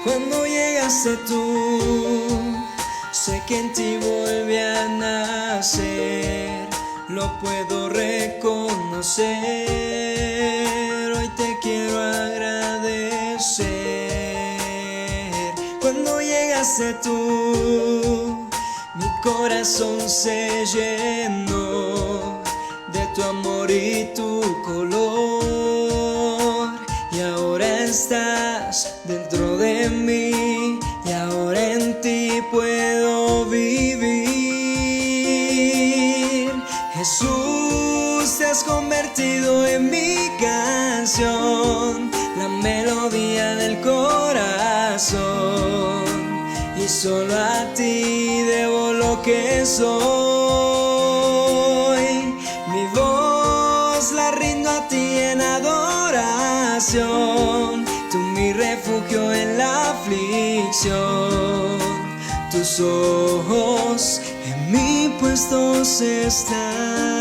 Cuando llegaste tú, sé que en ti volví a nacer, lo puedo reconocer. Hoy te quiero agradecer. Cuando llegaste tú, mi corazón se llenó de tu amor y tu color. Y ahora estás dentro de mí, y ahora en ti puedo vivir. Jesús, te has convertido en mi canción, la melodía del corazón. Y solo a ti debo lo que soy. Mi voz la rindo a ti en adoración. Tú mi refugio en la aflicción. Tus ojos en mí puestos están.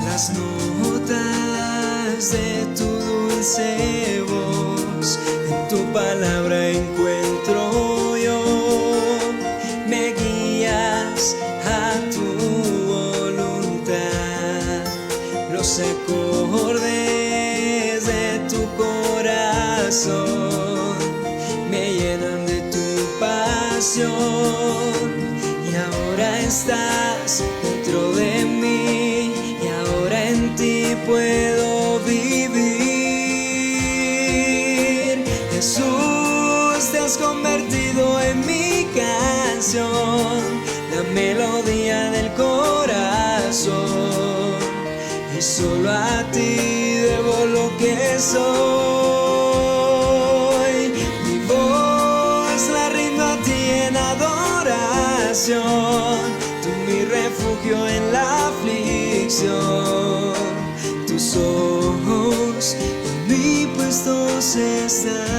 Las notas de tu dulce voz, en tu palabra encuentro yo. Me guías a tu voluntad, los acordes de tu corazón me llenan de tu pasión. Y ahora estás dentro de mí, y ahora en ti puedo vivir. Jesús, te has convertido en mi canción, la melodía del corazón. Y solo a ti debo lo que soy. Mi voz la rindo a ti en adoración. Tú mi refugio en la aflicción. Tus ojos en mí puestos están.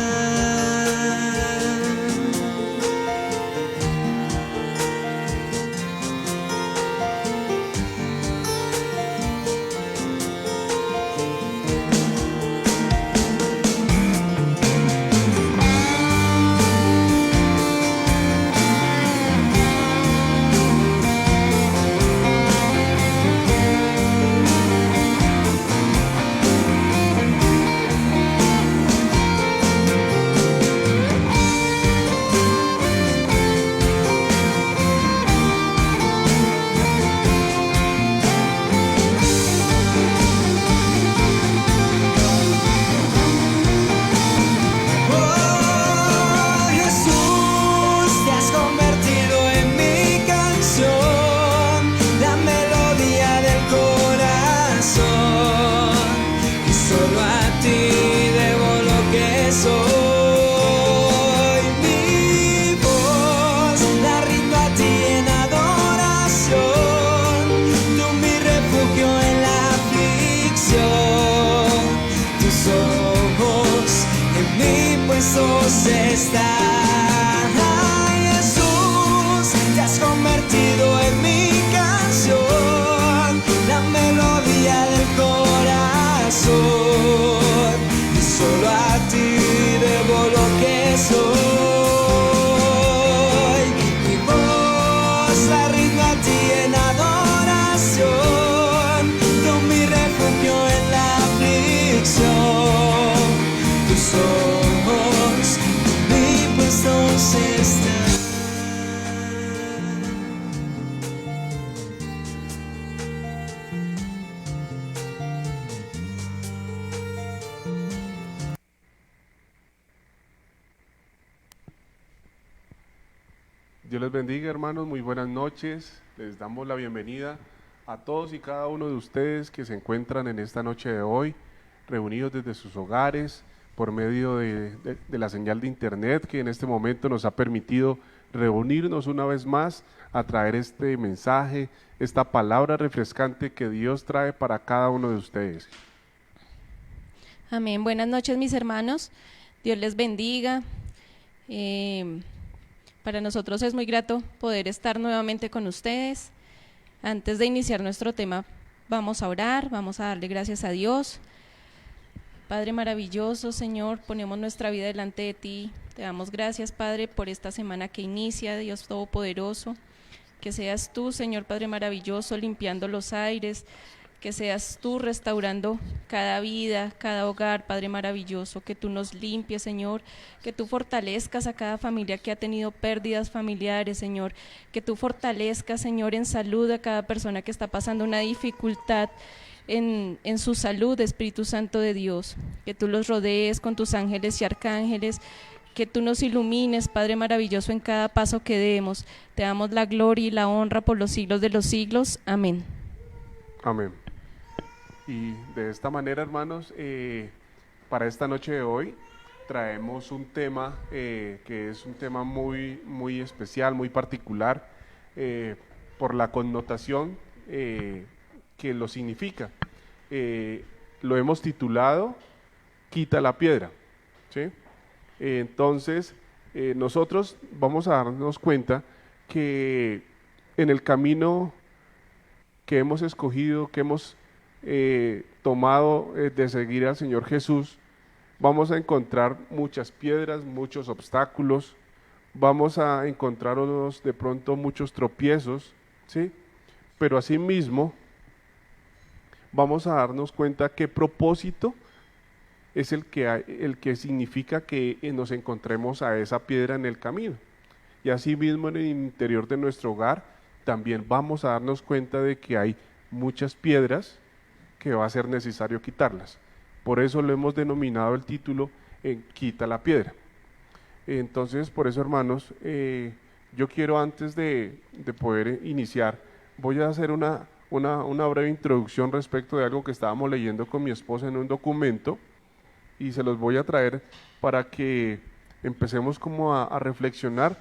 Jesús, te has convertido en mi canción, la melodía del corazón. Y solo a ti debo lo que soy. Mi voz la rindo a ti en adoración. Tú mi refugio en la aflicción. Tus ojos puestos están. Dios les bendiga, hermanos, muy buenas noches. Les damos la bienvenida a todos y cada uno de ustedes que se encuentran en esta noche de hoy, reunidos desde sus hogares, por medio de la señal de internet que en este momento nos ha permitido reunirnos una vez más a traer este mensaje, esta palabra refrescante que Dios trae para cada uno de ustedes. Amén. Buenas noches, mis hermanos. Dios les bendiga. Para nosotros es muy grato poder estar nuevamente con ustedes. Antes de iniciar nuestro tema, vamos a orar, vamos a darle gracias a Dios. Padre maravilloso, Señor, ponemos nuestra vida delante de ti. Te damos gracias, Padre, por esta semana que inicia, Dios Todopoderoso. Que seas tú, Señor Padre maravilloso, limpiando los aires, que seas tú restaurando cada vida, cada hogar, Padre maravilloso, que tú nos limpies, Señor, que tú fortalezcas a cada familia que ha tenido pérdidas familiares, Señor, que tú fortalezcas, Señor, en salud a cada persona que está pasando una dificultad en su salud, Espíritu Santo de Dios, que tú los rodees con tus ángeles y arcángeles, que tú nos ilumines, Padre maravilloso, en cada paso que demos. Te damos la gloria y la honra por los siglos de los siglos. Amén. Amén. Y de esta manera, hermanos, para esta noche de hoy traemos un tema que es un tema muy especial, muy particular, por la connotación que lo significa. Lo hemos titulado Quita la piedra, ¿sí? Entonces, nosotros vamos a darnos cuenta que en el camino que hemos escogido, que hemos tomado de seguir al Señor Jesús, vamos a encontrar muchas piedras, muchos obstáculos, vamos a encontrarnos de pronto muchos tropiezos, ¿sí? Pero asimismo vamos a darnos cuenta qué propósito es el que significa que nos encontremos a esa piedra en el camino. Y asimismo en el interior de nuestro hogar también vamos a darnos cuenta de que hay muchas piedras que va a ser necesario quitarlas. Por eso lo hemos denominado el título en Quita la piedra. Entonces, por eso, hermanos, yo quiero, antes de poder iniciar, voy a hacer una breve introducción respecto de algo que estábamos leyendo con mi esposa en un documento, y se los voy a traer para que empecemos como a reflexionar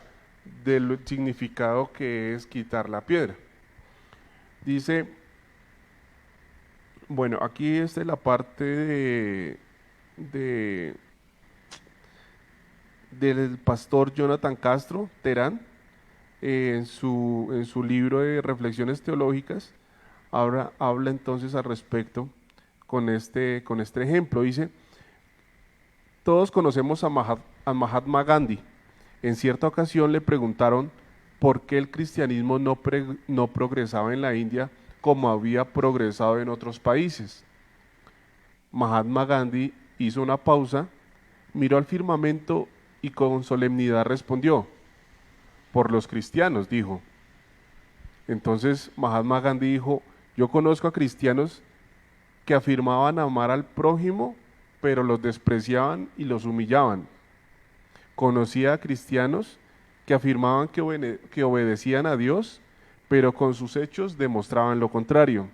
del significado que es quitar la piedra. Dice, bueno, aquí está la parte del pastor Jonathan Castro Terán, en su libro de Reflexiones Teológicas, habla entonces al respecto con este ejemplo. Dice: todos conocemos a Mahatma Gandhi. En cierta ocasión le preguntaron por qué el cristianismo no progresaba en la India como había progresado en otros países. Mahatma Gandhi hizo una pausa, miró al firmamento y con solemnidad respondió: por los cristianos, dijo. Entonces Mahatma Gandhi dijo: yo conozco a cristianos que afirmaban amar al prójimo, pero los despreciaban y los humillaban. Conocía a cristianos que afirmaban que obedecían a Dios, pero con sus hechos demostraban lo contrario.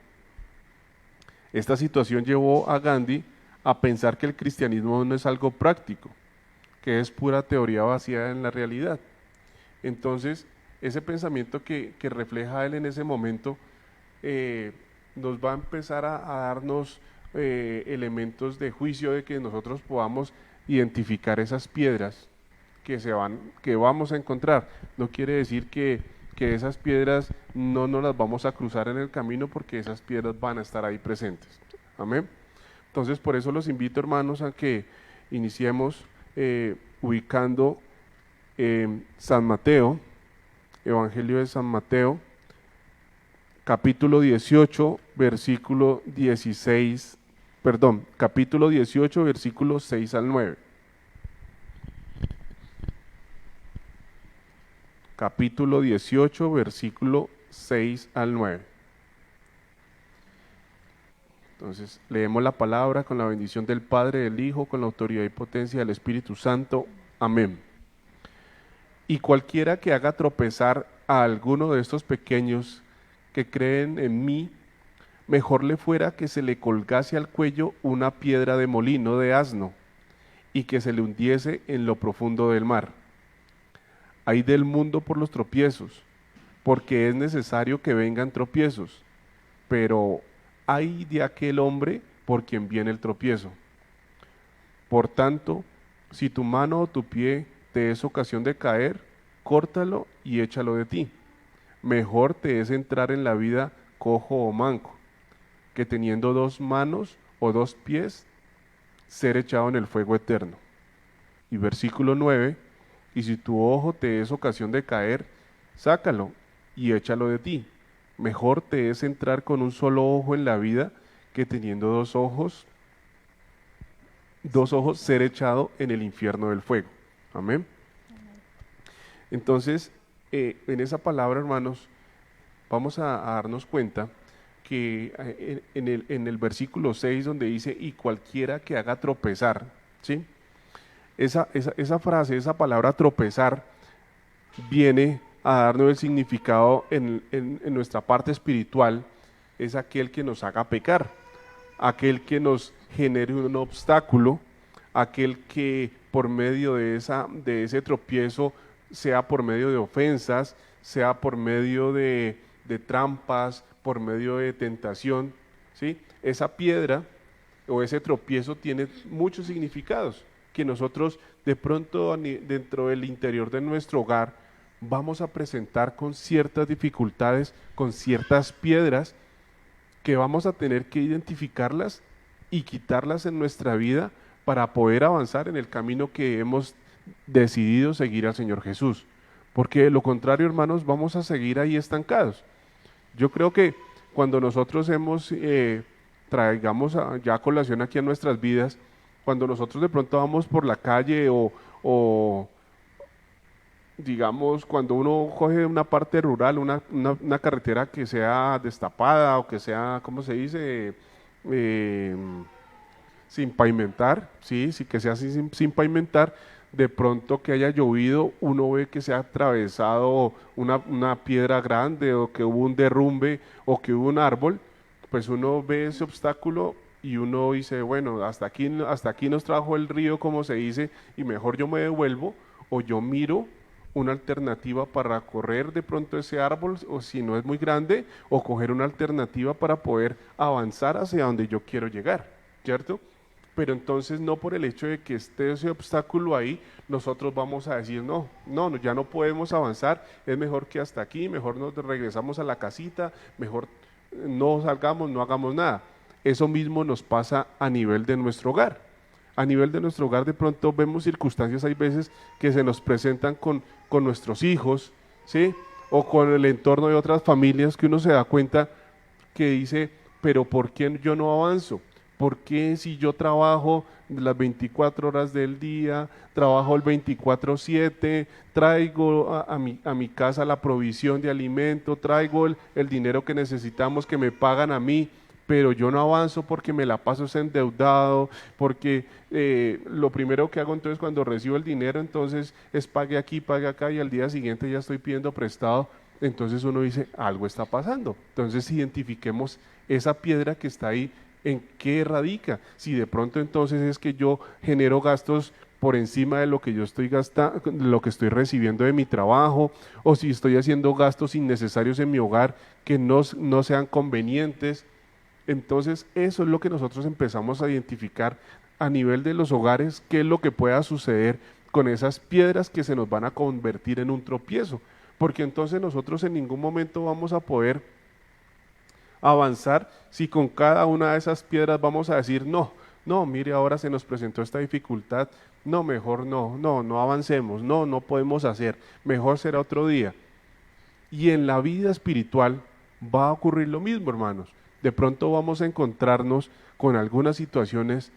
Esta situación llevó a Gandhi a pensar que el cristianismo no es algo práctico, que es pura teoría vacía en la realidad. Entonces, ese pensamiento que refleja él en ese momento nos va a empezar a darnos elementos de juicio, de que nosotros podamos identificar esas piedras que vamos a encontrar. No quiere decir que esas piedras no nos las vamos a cruzar en el camino, porque esas piedras van a estar ahí presentes. Amén. Entonces, por eso los invito, hermanos, a que iniciemos ubicando San Mateo, Evangelio de San Mateo, capítulo 18, versículo 16, capítulo 18, versículos 6 al 9. Capítulo 18, versículo 6 al 9. Entonces, leemos la palabra con la bendición del Padre, del Hijo, con la autoridad y potencia del Espíritu Santo. Amén. Y cualquiera que haga tropezar a alguno de estos pequeños que creen en mí, mejor le fuera que se le colgase al cuello una piedra de molino de asno y que se le hundiese en lo profundo del mar. Ay del mundo por los tropiezos, porque es necesario que vengan tropiezos, pero ay de aquel hombre por quien viene el tropiezo. Por tanto, si tu mano o tu pie te es ocasión de caer, córtalo y échalo de ti. Mejor te es entrar en la vida cojo o manco, que teniendo 2 manos o 2 pies, ser echado en el fuego eterno. Y versículo 9, y si tu ojo te es ocasión de caer, sácalo y échalo de ti. Mejor te es entrar con un solo ojo en la vida, que teniendo 2 ojos, ser echado en el infierno del fuego. Amén. Entonces, en esa palabra, hermanos, vamos a darnos cuenta que en el versículo 6, donde dice, y cualquiera que haga tropezar, ¿sí? Esa frase, esa palabra tropezar, viene a darnos el significado en nuestra parte espiritual, es aquel que nos haga pecar, aquel que nos genere un obstáculo, aquel que por medio de ese tropiezo, sea por medio de ofensas, sea por medio de trampas, por medio de tentación, ¿sí? Esa piedra o ese tropiezo tiene muchos significados que nosotros de pronto dentro del interior de nuestro hogar vamos a presentar con ciertas dificultades, con ciertas piedras que vamos a tener que identificarlas y quitarlas en nuestra vida para poder avanzar en el camino que hemos decidido seguir al Señor Jesús. Porque de lo contrario, hermanos, vamos a seguir ahí estancados. Yo creo que cuando nosotros traigamos ya colación aquí a nuestras vidas, cuando nosotros de pronto vamos por la calle o digamos, cuando uno coge una parte rural, una carretera que sea destapada o que sea, ¿cómo se dice? Sin pavimentar, sí, que sea sin pavimentar, de pronto que haya llovido, uno ve que se ha atravesado una piedra grande o que hubo un derrumbe o que hubo un árbol, pues uno ve ese obstáculo y uno dice, bueno, hasta aquí nos trajo el río, como se dice, y mejor yo me devuelvo o yo miro una alternativa para correr de pronto ese árbol, o si no es muy grande, o coger una alternativa para poder avanzar hacia donde yo quiero llegar, ¿cierto? Pero entonces no por el hecho de que esté ese obstáculo ahí, nosotros vamos a decir, no, ya no podemos avanzar, es mejor que hasta aquí, mejor nos regresamos a la casita, mejor no salgamos, no hagamos nada. Eso mismo nos pasa a nivel de nuestro hogar. A nivel de nuestro hogar de pronto vemos circunstancias, hay veces que se nos presentan con nuestros hijos, ¿sí? O con el entorno de otras familias, que uno se da cuenta que dice, pero ¿por qué yo no avanzo? ¿Por qué si yo trabajo las 24 horas del día, trabajo el 24/7, traigo a mi casa la provisión de alimento, traigo el dinero que necesitamos, que me pagan a mí, pero yo no avanzo porque me la paso endeudado, porque lo primero que hago entonces cuando recibo el dinero entonces es pague aquí, pague acá y al día siguiente ya estoy pidiendo prestado? Entonces uno dice, algo está pasando. Entonces identifiquemos esa piedra que está ahí, en qué radica. Si de pronto entonces es que yo genero gastos por encima de lo que yo estoy gastando, lo que estoy recibiendo de mi trabajo, o si estoy haciendo gastos innecesarios en mi hogar que no sean convenientes. Entonces eso es lo que nosotros empezamos a identificar a nivel de los hogares, qué es lo que pueda suceder con esas piedras que se nos van a convertir en un tropiezo, porque entonces nosotros en ningún momento vamos a poder avanzar si con cada una de esas piedras vamos a decir, no, mire, ahora se nos presentó esta dificultad, no, mejor no avancemos, no podemos hacer, mejor será otro día. Y en la vida espiritual va a ocurrir lo mismo, hermanos. De pronto vamos a encontrarnos con algunas situaciones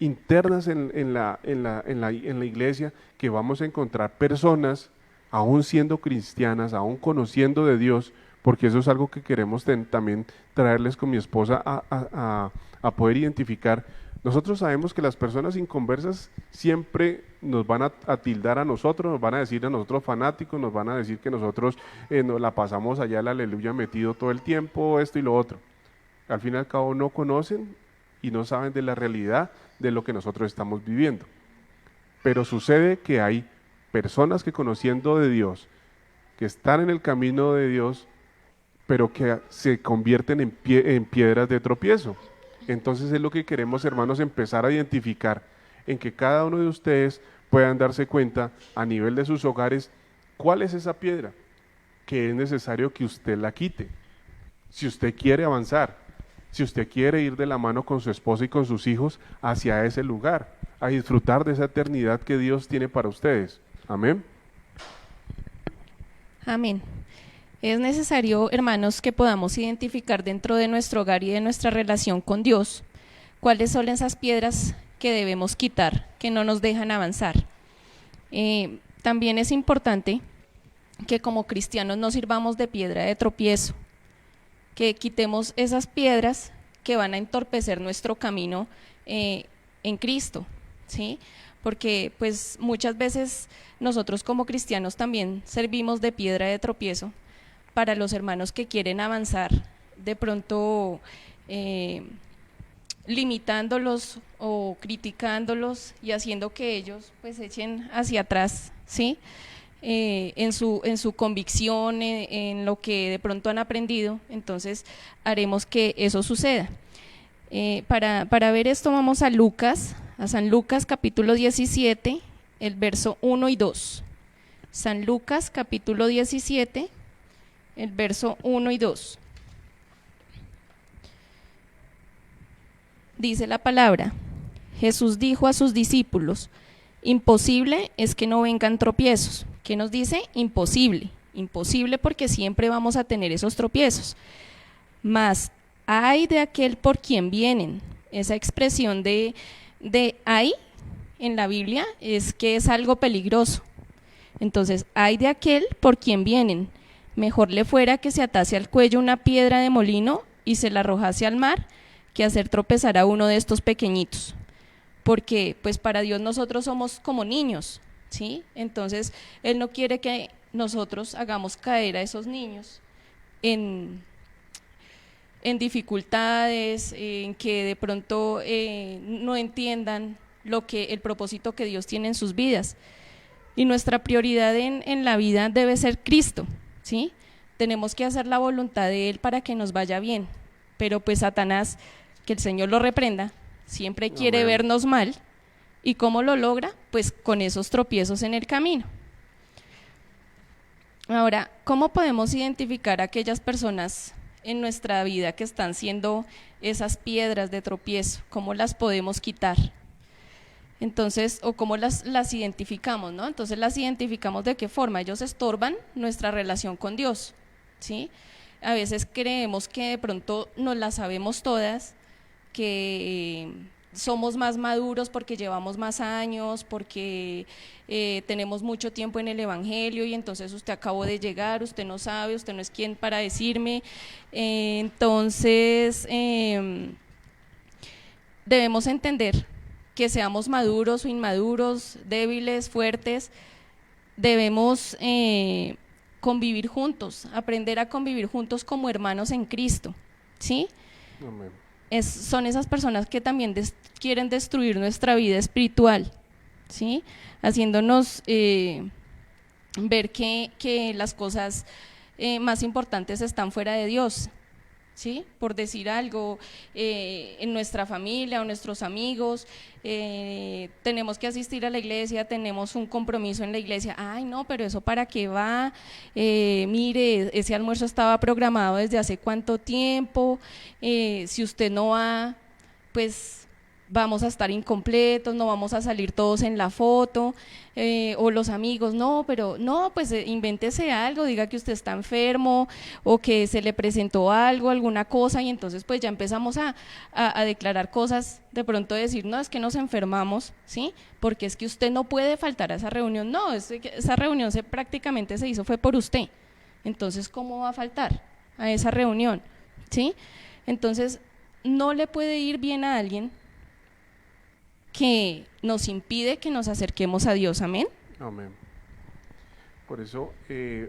internas en la iglesia, que vamos a encontrar personas, aún siendo cristianas, aún conociendo de Dios, porque eso es algo que queremos también traerles con mi esposa a poder identificar. Nosotros sabemos que las personas inconversas siempre nos van a tildar a nosotros, nos van a decir a nosotros fanáticos, nos van a decir que nosotros nos la pasamos allá el aleluya metido todo el tiempo, esto y lo otro. Al fin y al cabo no conocen y no saben de la realidad de lo que nosotros estamos viviendo. Pero sucede que hay personas que, conociendo de Dios, que están en el camino de Dios, pero que se convierten en piedras de tropiezo. Entonces es lo que queremos, hermanos, empezar a identificar, en que cada uno de ustedes puedan darse cuenta a nivel de sus hogares ¿Cuál es esa piedra? Que es necesario que usted la quite. Si usted quiere avanzar, si usted quiere ir de la mano con su esposa y con sus hijos hacia ese lugar, a disfrutar de esa eternidad que Dios tiene para ustedes. Amén. Amén. Es necesario, hermanos, que podamos identificar dentro de nuestro hogar y de nuestra relación con Dios cuáles son esas piedras que debemos quitar, que no nos dejan avanzar. También es importante que como cristianos no sirvamos de piedra de tropiezo, que quitemos esas piedras que van a entorpecer nuestro camino en Cristo, ¿sí? Porque pues muchas veces nosotros como cristianos también servimos de piedra de tropiezo para los hermanos que quieren avanzar, de pronto limitándolos o criticándolos y haciendo que ellos pues echen hacia atrás, ¿sí? En su convicción, en lo que de pronto han aprendido. Entonces haremos que eso suceda. Para ver esto vamos a San Lucas capítulo 17, el verso 1 y 2. San Lucas capítulo 17, el verso 1 y 2. Dice la palabra: Jesús dijo a sus discípulos: imposible es que no vengan tropiezos. ¿Qué nos dice? Imposible. Imposible porque siempre vamos a tener esos tropiezos. Mas ay de aquel por quien vienen. Esa expresión de ay en la Biblia es que es algo peligroso. Entonces, ay de aquel por quien vienen. Mejor le fuera que se atase al cuello una piedra de molino y se la arrojase al mar, que hacer tropezar a uno de estos pequeñitos. Porque pues para Dios nosotros somos como niños, ¿sí? Entonces Él no quiere que nosotros hagamos caer a esos niños en dificultades, en que de pronto no entiendan el propósito que Dios tiene en sus vidas. Y nuestra prioridad en la vida debe ser Cristo, ¿sí? Tenemos que hacer la voluntad de Él para que nos vaya bien. Pero pues Satanás, que el Señor lo reprenda, siempre quiere vernos mal. ¿Y cómo lo logra? Pues con esos tropiezos en el camino. Ahora, ¿cómo podemos identificar a aquellas personas en nuestra vida que están siendo esas piedras de tropiezo? ¿Cómo las podemos quitar? Entonces, o cómo las identificamos, ¿no? Entonces las identificamos de qué forma. Ellos estorban nuestra relación con Dios, ¿sí? A veces creemos que de pronto nos las sabemos todas, que somos más maduros porque llevamos más años, porque tenemos mucho tiempo en el Evangelio y entonces usted acabó de llegar, usted no sabe, usted no es quien para decirme. Entonces debemos entender que seamos maduros o inmaduros, débiles, fuertes, debemos convivir juntos, aprender a convivir juntos como hermanos en Cristo, ¿sí? Amén. Son esas personas que también quieren destruir nuestra vida espiritual, ¿sí? Haciéndonos ver que las cosas más importantes están fuera de Dios, ¿sí? Por decir algo, en nuestra familia o nuestros amigos, tenemos que asistir a la iglesia, tenemos un compromiso en la iglesia. Ay, no, pero eso ¿para qué va? Mire, ese almuerzo estaba programado desde hace cuánto tiempo, si usted no va, pues vamos a estar incompletos, no vamos a salir todos en la foto, o los amigos, no, pero no, pues invéntese algo, diga que usted está enfermo o que se le presentó algo, alguna cosa, y entonces pues ya empezamos a declarar cosas, de pronto decir, no, es que nos enfermamos, ¿sí? Porque es que usted no puede faltar a esa reunión. No, esa reunión prácticamente se hizo fue por usted, entonces ¿cómo va a faltar a esa reunión? ¿Sí? Entonces no le puede ir bien a alguien que nos impide que nos acerquemos a Dios. Amén. Amén. Por eso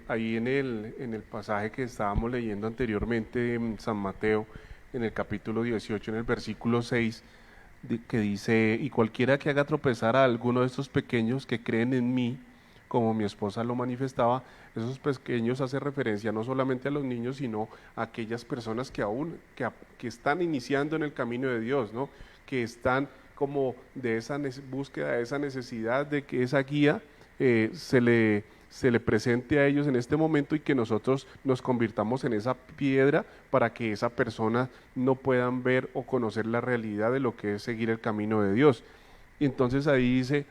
ahí en el pasaje que estábamos leyendo anteriormente en San Mateo, en el capítulo 18, en el versículo 6, que dice: y cualquiera que haga tropezar a alguno de estos pequeños que creen en mí, como mi esposa lo manifestaba, esos pequeños hace referencia no solamente a los niños, sino a aquellas personas que aún que están iniciando en el camino de Dios, ¿no? Que están como de esa búsqueda, de esa necesidad de que esa guía se se le presente a ellos en este momento y que nosotros nos convirtamos en esa piedra para que esa persona no puedan ver o conocer la realidad de lo que es seguir el camino de Dios. Y entonces ahí dice,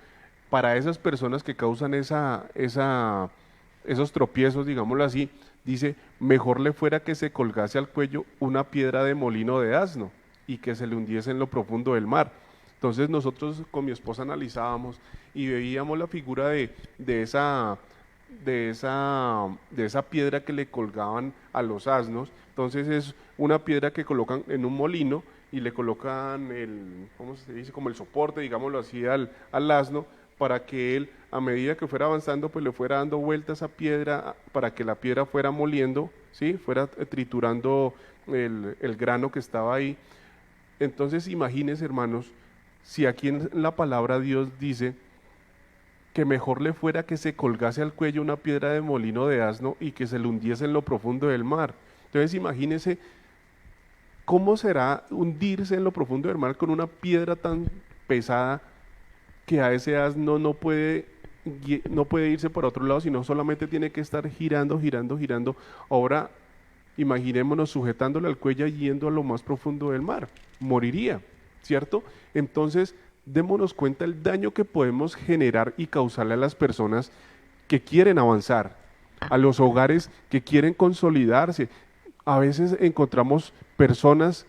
para esas personas que causan esos tropiezos, digámoslo así, dice, mejor le fuera que se colgase al cuello una piedra de molino de asno y que se le hundiese en lo profundo del mar. Entonces nosotros con mi esposa analizábamos y veíamos la figura de esa piedra que le colgaban a los asnos. Entonces es una piedra que colocan en un molino y le colocan ¿cómo se dice? Como el soporte, digámoslo así, al asno, para que él, a medida que fuera avanzando, pues le fuera dando vueltas a esa piedra, para que la piedra fuera moliendo, ¿sí? Fuera triturando el grano que estaba ahí. Entonces imagínense, hermanos, si aquí en la palabra Dios dice que mejor le fuera que se colgase al cuello una piedra de molino de asno y que se le hundiese en lo profundo del mar. Entonces imagínense cómo será hundirse en lo profundo del mar con una piedra tan pesada que a ese asno no puede irse por otro lado, sino solamente tiene que estar girando. Ahora imaginémonos sujetándole al cuello y yendo a lo más profundo del mar, moriría, ¿cierto? Entonces démonos cuenta el daño que podemos generar y causarle a las personas que quieren avanzar, a los hogares que quieren consolidarse. A veces encontramos personas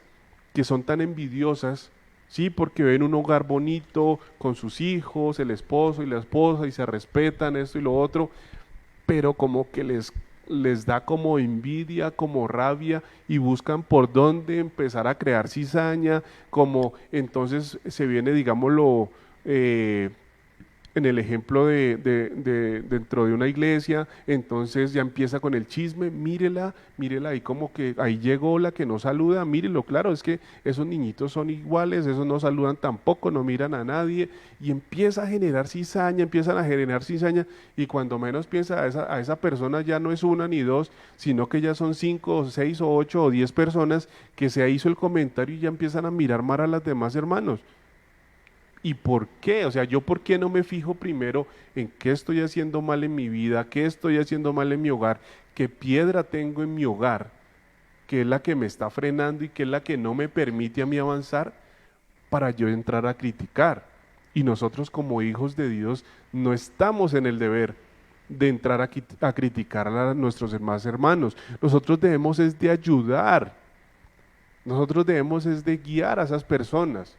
que son tan envidiosas, sí, porque ven un hogar bonito con sus hijos, el esposo y la esposa, y se respetan esto y lo otro, pero como que les da como envidia, como rabia, y buscan por dónde empezar a crear cizaña, como entonces se viene, digámoslo, en el ejemplo dentro de una iglesia, entonces ya empieza con el chisme, mírela, y como que ahí llegó la que no saluda, mírelo, claro, es que esos niñitos son iguales, esos no saludan tampoco, no miran a nadie, y empiezan a generar cizaña, y cuando menos piensa a esa persona ya no es una ni dos, sino que ya son 5 o 6 o 8 o 10 personas que se hizo el comentario y ya empiezan a mirar mal a las demás hermanos. ¿Y por qué? O sea, ¿yo por qué no me fijo primero en qué estoy haciendo mal en mi vida, qué estoy haciendo mal en mi hogar, qué piedra tengo en mi hogar, qué es la que me está frenando y qué es la que no me permite a mí avanzar para yo entrar a criticar? Y nosotros como hijos de Dios no estamos en el deber de entrar a criticar a nuestros demás hermanos. Nosotros debemos es de ayudar, nosotros debemos es de guiar a esas personas.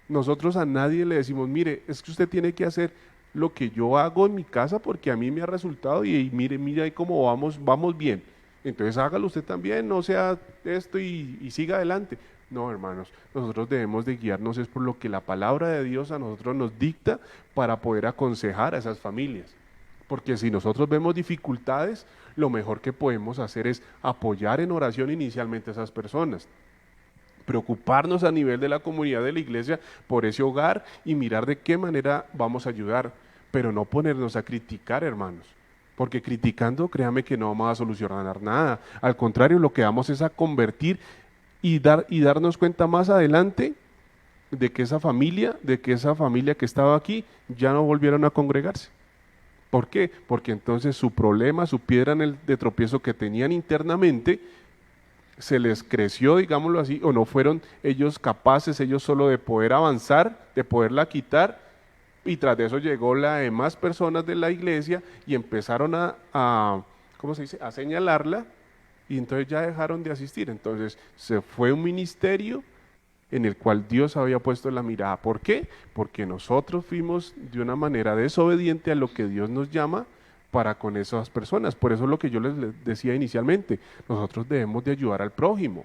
Nosotros a nadie le decimos, mire, es que usted tiene que hacer lo que yo hago en mi casa porque a mí me ha resultado y mire ahí cómo vamos bien. Entonces hágalo usted también, no sea esto y siga adelante. No, hermanos, nosotros debemos de guiarnos es por lo que la palabra de Dios a nosotros nos dicta para poder aconsejar a esas familias. Porque si nosotros vemos dificultades, lo mejor que podemos hacer es apoyar en oración inicialmente a esas personas. Preocuparnos a nivel de la comunidad de la iglesia por ese hogar y mirar de qué manera vamos a ayudar, pero no ponernos a criticar, hermanos, porque criticando, créame que no vamos a solucionar nada, al contrario, lo que vamos es a convertir y darnos cuenta más adelante de que esa familia que estaba aquí ya no volvieron a congregarse. ¿Por qué? Porque entonces su problema, su piedra de tropiezo que tenían internamente, se les creció, digámoslo así, o no fueron ellos capaces, ellos solo de poder avanzar, de poderla quitar, y tras de eso llegó la demás personas de la iglesia y empezaron ¿cómo se dice?, a señalarla, y entonces ya dejaron de asistir. Entonces se fue un ministerio en el cual Dios había puesto la mirada. ¿Por qué? Porque nosotros fuimos de una manera desobediente a lo que Dios nos llama para con esas personas. Por eso es lo que yo les decía inicialmente, nosotros debemos de ayudar al prójimo.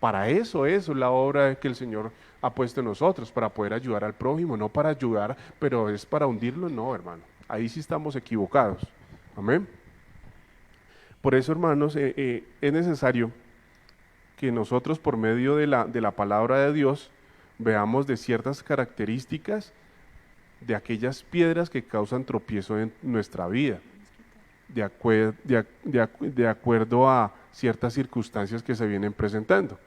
Para eso es la obra que el Señor ha puesto en nosotros, para poder ayudar al prójimo, no para ayudar, pero es para hundirlo, no, hermano. Ahí sí estamos equivocados. Amén. Por eso, hermanos, es necesario que nosotros por medio de la palabra de Dios veamos de ciertas características de aquellas piedras que causan tropiezo en nuestra vida, de acuerdo a ciertas circunstancias que se vienen presentando.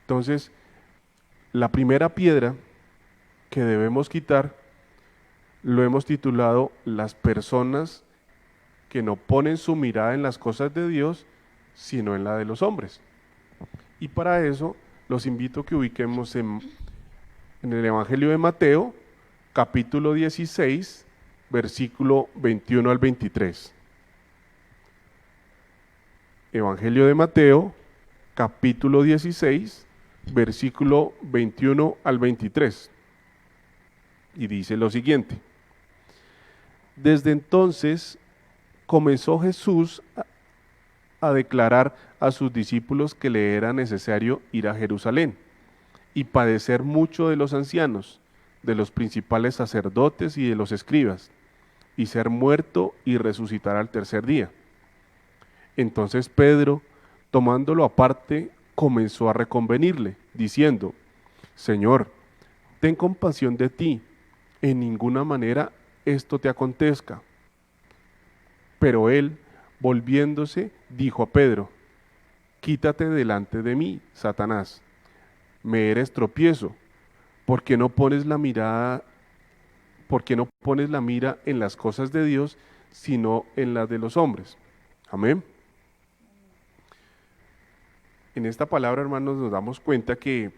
Entonces, la primera piedra que debemos quitar, lo hemos titulado las personas que no ponen su mirada en las cosas de Dios, sino en la de los hombres. Y para eso los invito a que ubiquemos en el Evangelio de Mateo, capítulo 16, versículo 21 al 23. Evangelio de Mateo, capítulo 16, versículo 21 al 23. Y dice lo siguiente: desde entonces comenzó Jesús a declarar a sus discípulos que le era necesario ir a Jerusalén y padecer mucho de los ancianos, de los principales sacerdotes y de los escribas, y ser muerto y resucitar al tercer día. Entonces Pedro, tomándolo aparte, comenzó a reconvenirle, diciendo: Señor, ten compasión de ti, en ninguna manera esto te acontezca. Pero él, volviéndose, dijo a Pedro: quítate delante de mí, Satanás, me eres tropiezo, porque no pones la mira en las cosas de Dios, sino en las de los hombres. Amén. En esta palabra, hermanos, nos damos cuenta que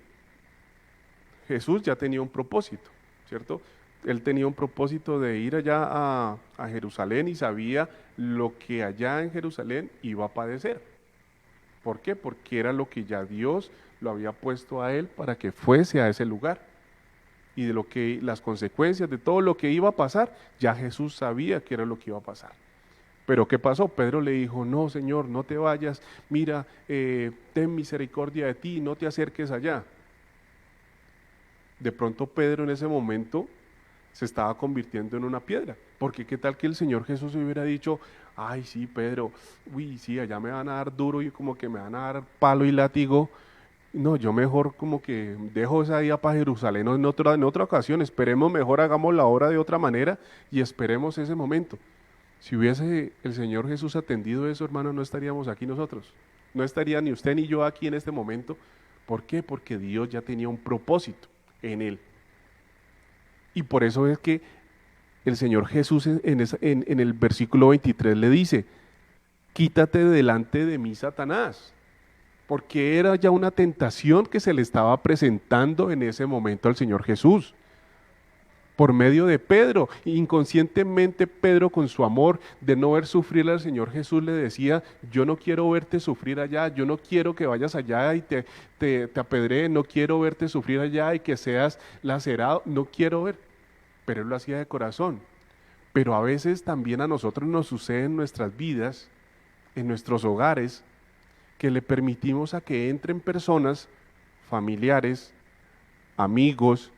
Jesús ya tenía un propósito, ¿cierto? Él tenía un propósito de ir allá a Jerusalén y sabía lo que allá en Jerusalén iba a padecer. ¿Por qué? Porque era lo que ya Dios lo había puesto a él para que fuese a ese lugar. Y de lo que las consecuencias de todo lo que iba a pasar, ya Jesús sabía que era lo que iba a pasar. Pero ¿qué pasó? Pedro le dijo: no, Señor, no te vayas, mira, ten misericordia de ti, no te acerques allá. De pronto Pedro en ese momento se estaba convirtiendo en una piedra, porque qué tal que el Señor Jesús hubiera dicho: ay, sí, Pedro, uy, sí, allá me van a dar duro y como que me van a dar palo y látigo. No, yo mejor como que dejo esa idea para Jerusalén en otra ocasión, esperemos mejor, hagamos la obra de otra manera y esperemos ese momento. Si hubiese el Señor Jesús atendido eso, hermano, no estaríamos aquí nosotros, no estaría ni usted ni yo aquí en este momento. ¿Por qué? Porque Dios ya tenía un propósito en él. Y por eso es que el Señor Jesús en el versículo 23 le dice: quítate delante de mí, Satanás, porque era ya una tentación que se le estaba presentando en ese momento al Señor Jesús, por medio de Pedro. Inconscientemente Pedro, con su amor de no ver sufrir al Señor Jesús, le decía: yo no quiero verte sufrir allá, yo no quiero que vayas allá y te apedreen, no quiero verte sufrir allá y que seas lacerado, no quiero ver. Pero él lo hacía de corazón. Pero a veces también a nosotros nos sucede en nuestras vidas, en nuestros hogares, que le permitimos a que entren personas, familiares, amigos,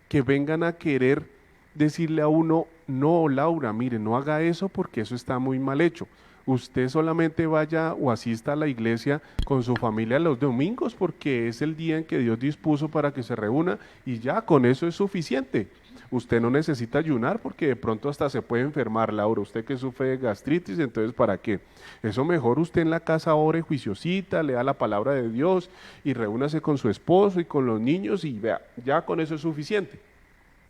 que vengan a querer decirle a uno: no, Laura, mire, no haga eso porque eso está muy mal hecho. Usted solamente vaya o asista a la iglesia con su familia los domingos porque es el día en que Dios dispuso para que se reúna y ya con eso es suficiente. Usted no necesita ayunar porque de pronto hasta se puede enfermar, Laura. Usted que sufre de gastritis, entonces ¿para qué? Eso mejor usted en la casa ore juiciosita, lea la palabra de Dios y reúnase con su esposo y con los niños y vea, ya con eso es suficiente.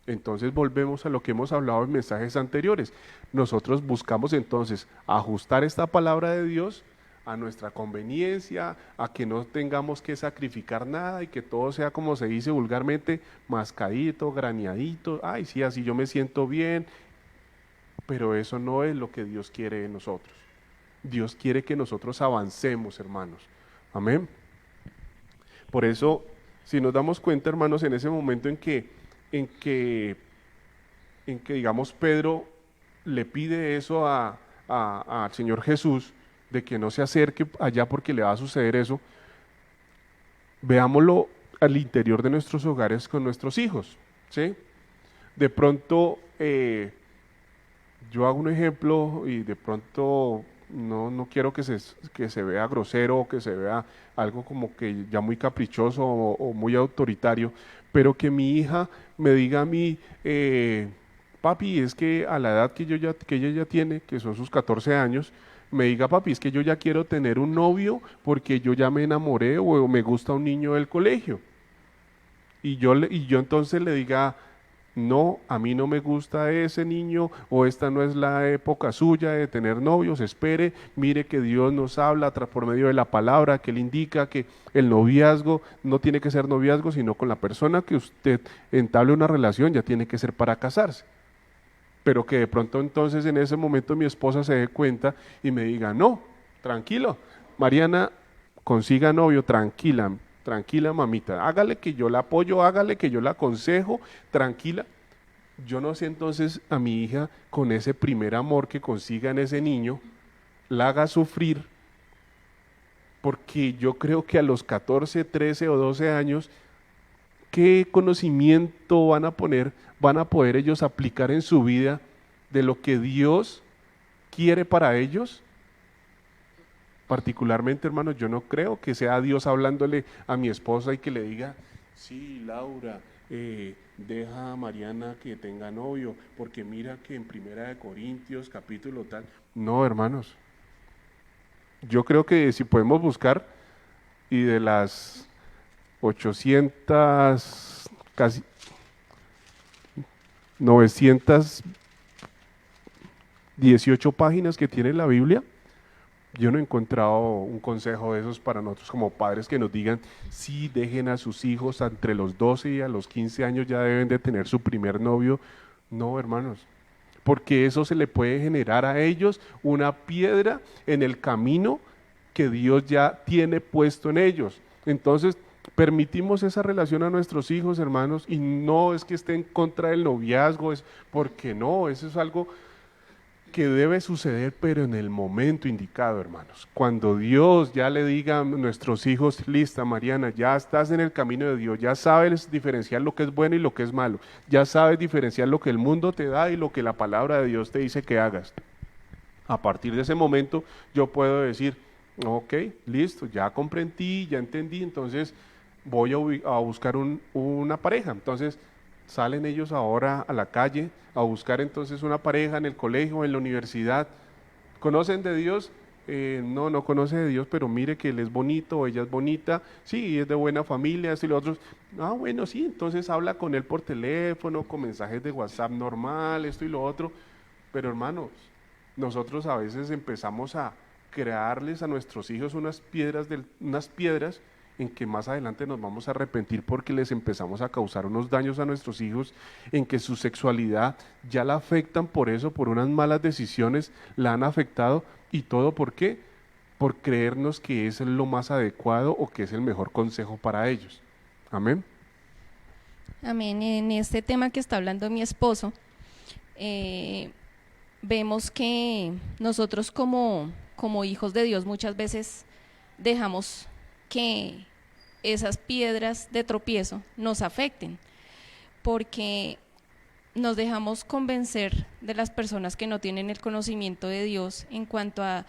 Entonces volvemos a lo que hemos hablado en mensajes anteriores. Nosotros buscamos entonces ajustar esta palabra de Dios a nuestra conveniencia, a que no tengamos que sacrificar nada y que todo sea, como se dice vulgarmente, mascadito, graneadito. Ay, sí, así yo me siento bien. Pero eso no es lo que Dios quiere de nosotros. Dios quiere que nosotros avancemos, hermanos. Amén. Por eso, si nos damos cuenta, hermanos, en ese momento en que digamos Pedro le pide eso al Señor Jesús, de que no se acerque allá porque le va a suceder eso, veámoslo al interior de nuestros hogares con nuestros hijos, ¿sí? De pronto, yo hago un ejemplo y de pronto no quiero que se vea grosero o que se vea algo como que ya muy caprichoso o muy autoritario, pero que mi hija me diga a mí: papi, es que a la edad que ella ya tiene, que son sus 14 años, me diga: papi, es que yo ya quiero tener un novio porque yo ya me enamoré o me gusta un niño del colegio. Y yo entonces le diga: no, a mí no me gusta ese niño, o esta no es la época suya de tener novios, espere, mire que Dios nos habla por medio de la palabra, que Él indica que el noviazgo no tiene que ser noviazgo, sino con la persona que usted entable una relación ya tiene que ser para casarse. Pero que de pronto entonces en ese momento mi esposa se dé cuenta y me diga, no, tranquilo, Mariana, consiga novio, tranquila, tranquila mamita, hágale que yo la apoyo, hágale que yo la aconsejo, tranquila. Yo no sé entonces a mi hija con ese primer amor que consiga en ese niño, la haga sufrir, porque yo creo que a los 14, 13 o 12 años, ¿qué conocimiento van a poder ellos aplicar en su vida de lo que Dios quiere para ellos? Particularmente, hermanos, yo no creo que sea Dios hablándole a mi esposa y que le diga, sí, Laura, deja a Mariana que tenga novio, porque mira que en 1 Corintios capítulo tal. No, hermanos. Yo creo que si podemos buscar, y de las 800, casi 918 páginas que tiene la Biblia, yo no he encontrado un consejo de esos para nosotros como padres que nos digan, sí, dejen a sus hijos entre los 12 y a los 15 años ya deben de tener su primer novio. No, hermanos, porque eso se le puede generar a ellos una piedra en el camino que Dios ya tiene puesto en ellos. Entonces, permitimos esa relación a nuestros hijos, hermanos, y no es que esté en contra del noviazgo, es porque no, eso es algo que debe suceder, pero en el momento indicado, hermanos. Cuando Dios ya le diga a nuestros hijos, lista Mariana, ya estás en el camino de Dios, ya sabes diferenciar lo que es bueno y lo que es malo, ya sabes diferenciar lo que el mundo te da y lo que la palabra de Dios te dice que hagas. A partir de ese momento yo puedo decir, ok, listo, ya comprendí, ya entendí, entonces voy a buscar una pareja. Entonces salen ellos ahora a la calle a buscar entonces una pareja en el colegio, en la universidad. ¿Conocen de Dios? No conoce de Dios, pero mire que él es bonito, ella es bonita, sí, es de buena familia, esto y lo otro. Bueno, sí, entonces habla con él por teléfono, con mensajes de WhatsApp normal, esto y lo otro. Pero hermanos, nosotros a veces empezamos a crearles a nuestros hijos unas piedras en que más adelante nos vamos a arrepentir porque les empezamos a causar unos daños a nuestros hijos, en que su sexualidad ya la afectan por eso, por unas malas decisiones, la han afectado, y todo ¿por qué? Por creernos que es lo más adecuado o que es el mejor consejo para ellos. Amén. Amén. En este tema que está hablando mi esposo, vemos que nosotros como hijos de Dios muchas veces dejamos que esas piedras de tropiezo nos afecten, porque nos dejamos convencer de las personas que no tienen el conocimiento de Dios en cuanto a,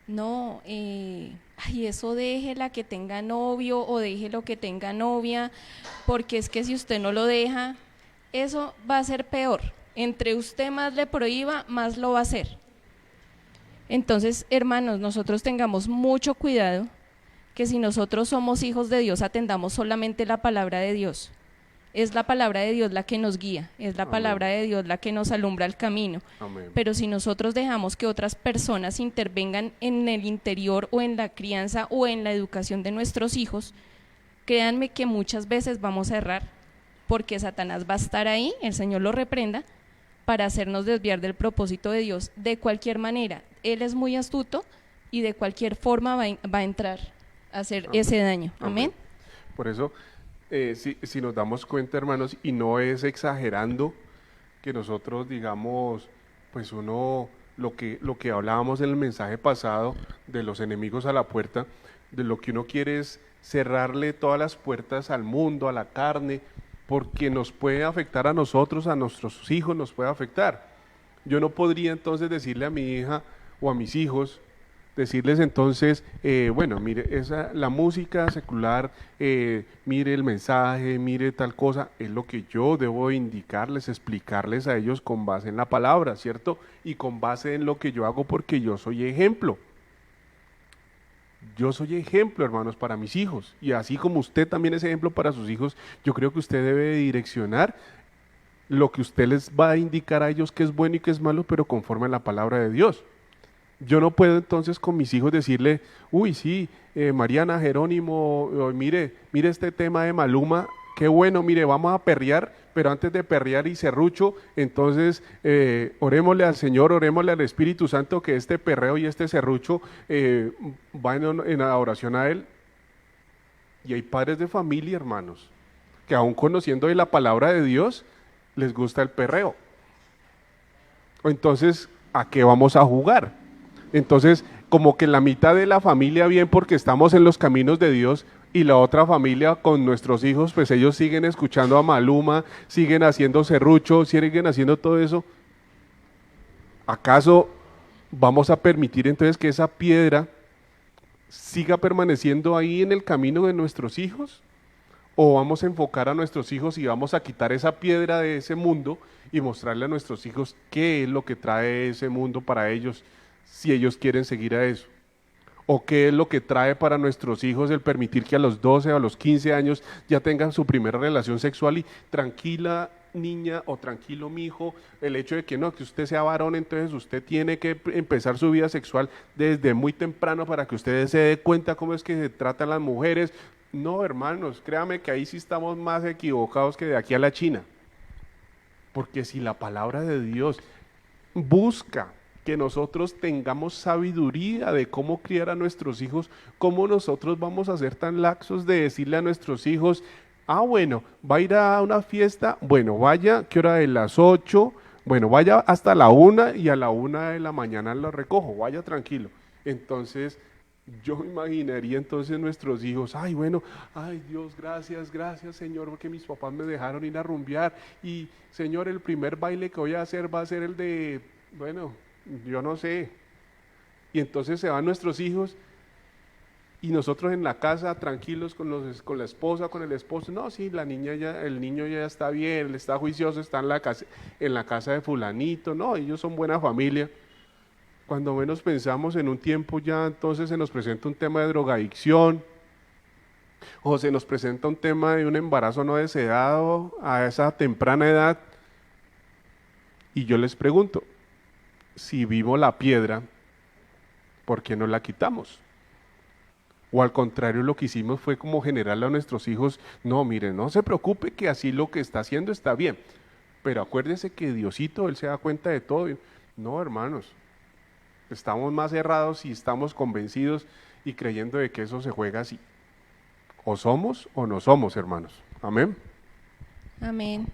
no, eso déjela que tenga novio o déjelo que tenga novia, porque es que si usted no lo deja, eso va a ser peor, entre usted más le prohíba, más lo va a hacer. Entonces, hermanos, nosotros tengamos mucho cuidado, que si nosotros somos hijos de Dios, atendamos solamente la palabra de Dios. Es la palabra de Dios la que nos guía, es la palabra de Dios la que nos alumbra el camino. Amén. Pero si nosotros dejamos que otras personas intervengan en el interior o en la crianza o en la educación de nuestros hijos, créanme que muchas veces vamos a errar, porque Satanás va a estar ahí, el Señor lo reprenda, para hacernos desviar del propósito de Dios de cualquier manera. Él es muy astuto y de cualquier forma va a entrar a hacer ese daño. Amén. Por eso, si nos damos cuenta, hermanos, y no es exagerando que nosotros digamos, pues uno, lo que hablábamos en el mensaje pasado de los enemigos a la puerta, de lo que uno quiere es cerrarle todas las puertas al mundo, a la carne, porque nos puede afectar a nosotros, a nuestros hijos nos puede afectar. Yo no podría entonces decirle a mi hija o a mis hijos, decirles entonces, bueno, mire, la música secular, mire el mensaje, mire tal cosa, es lo que yo debo indicarles, explicarles a ellos con base en la palabra, ¿cierto? Y con base en lo que yo hago, porque yo soy ejemplo. Yo soy ejemplo, hermanos, para mis hijos, y así como usted también es ejemplo para sus hijos, yo creo que usted debe direccionar lo que usted les va a indicar a ellos que es bueno y que es malo, pero conforme a la palabra de Dios. Yo no puedo entonces con mis hijos decirle, uy, sí, Mariana, Jerónimo, mire este tema de Maluma, qué bueno, mire, vamos a perrear, pero antes de perrear y serrucho, entonces orémosle al Señor, orémosle al Espíritu Santo que este perreo y este serrucho va en adoración a Él. Y hay padres de familia, hermanos, que aún conociendo de la palabra de Dios, les gusta el perreo. Entonces, ¿a qué vamos a jugar? Entonces, como que la mitad de la familia bien porque estamos en los caminos de Dios y la otra familia con nuestros hijos, pues ellos siguen escuchando a Maluma, siguen haciendo serrucho, siguen haciendo todo eso. ¿Acaso vamos a permitir entonces que esa piedra siga permaneciendo ahí en el camino de nuestros hijos? ¿O vamos a enfocar a nuestros hijos y vamos a quitar esa piedra de ese mundo y mostrarle a nuestros hijos qué es lo que trae ese mundo para ellos, si ellos quieren seguir a eso? ¿O qué es lo que trae para nuestros hijos el permitir que a los 12 o a los 15 años ya tengan su primera relación sexual y tranquila niña o tranquilo mi hijo, el hecho de que no, que usted sea varón, entonces usted tiene que empezar su vida sexual desde muy temprano para que usted se dé cuenta cómo es que se tratan las mujeres? No, hermanos, créame que ahí sí estamos más equivocados que de aquí a la China. Porque si la palabra de Dios busca que nosotros tengamos sabiduría de cómo criar a nuestros hijos, ¿cómo nosotros vamos a ser tan laxos de decirle a nuestros hijos, bueno, va a ir a una fiesta, bueno, vaya, ¿qué hora de las 8? Bueno, vaya hasta la 1 y a la 1 de la mañana lo recojo, vaya tranquilo. Entonces, yo imaginaría entonces nuestros hijos, ay bueno, ay Dios, gracias Señor, porque mis papás me dejaron ir a rumbear y Señor, el primer baile que voy a hacer va a ser el de, bueno, yo no sé. Y entonces se van nuestros hijos y nosotros en la casa tranquilos con la esposa, con el esposo. No, sí, la niña ya, el niño ya está bien, él está juicioso, está en la casa de fulanito. No, ellos son buena familia. Cuando menos pensamos en un tiempo ya entonces se nos presenta un tema de drogadicción o se nos presenta un tema de un embarazo no deseado a esa temprana edad. Y yo les pregunto, si vimos la piedra, ¿por qué no la quitamos? O al contrario, lo que hicimos fue como generarle a nuestros hijos, no, miren, no se preocupe que así lo que está haciendo está bien, pero acuérdese que Diosito, Él se da cuenta de todo. No, hermanos, estamos más errados y estamos convencidos y creyendo de que eso se juega así. O somos o no somos, hermanos. Amén. Amén.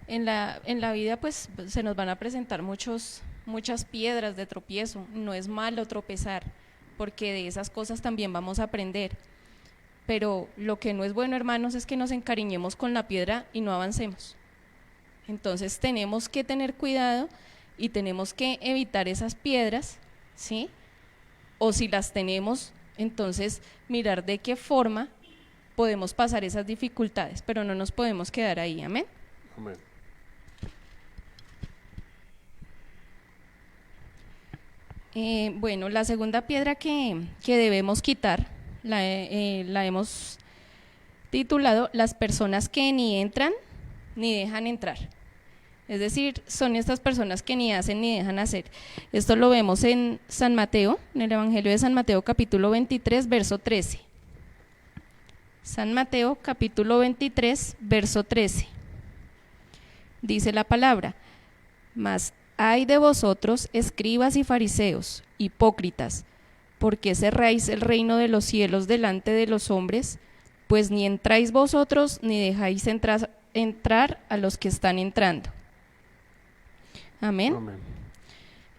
En la vida pues se nos van a presentar muchas piedras de tropiezo. No es malo tropezar, porque de esas cosas también vamos a aprender. Pero lo que no es bueno, hermanos, es que nos encariñemos con la piedra y no avancemos. Entonces tenemos que tener cuidado y tenemos que evitar esas piedras, ¿sí? O si las tenemos, entonces mirar de qué forma podemos pasar esas dificultades, pero no nos podemos quedar ahí. Amén. Amén. Bueno, la segunda piedra que debemos quitar la hemos titulado las personas que ni entran ni dejan entrar. Es decir, son estas personas que ni hacen ni dejan hacer. Esto lo vemos en San Mateo, en el Evangelio de San Mateo capítulo 23, verso 13. San Mateo capítulo 23, verso 13. Dice la palabra: mas ay de vosotros, escribas y fariseos, hipócritas, porque cerráis el reino de los cielos delante de los hombres, pues ni entráis vosotros ni dejáis entrar a los que están entrando. Amén. Amén.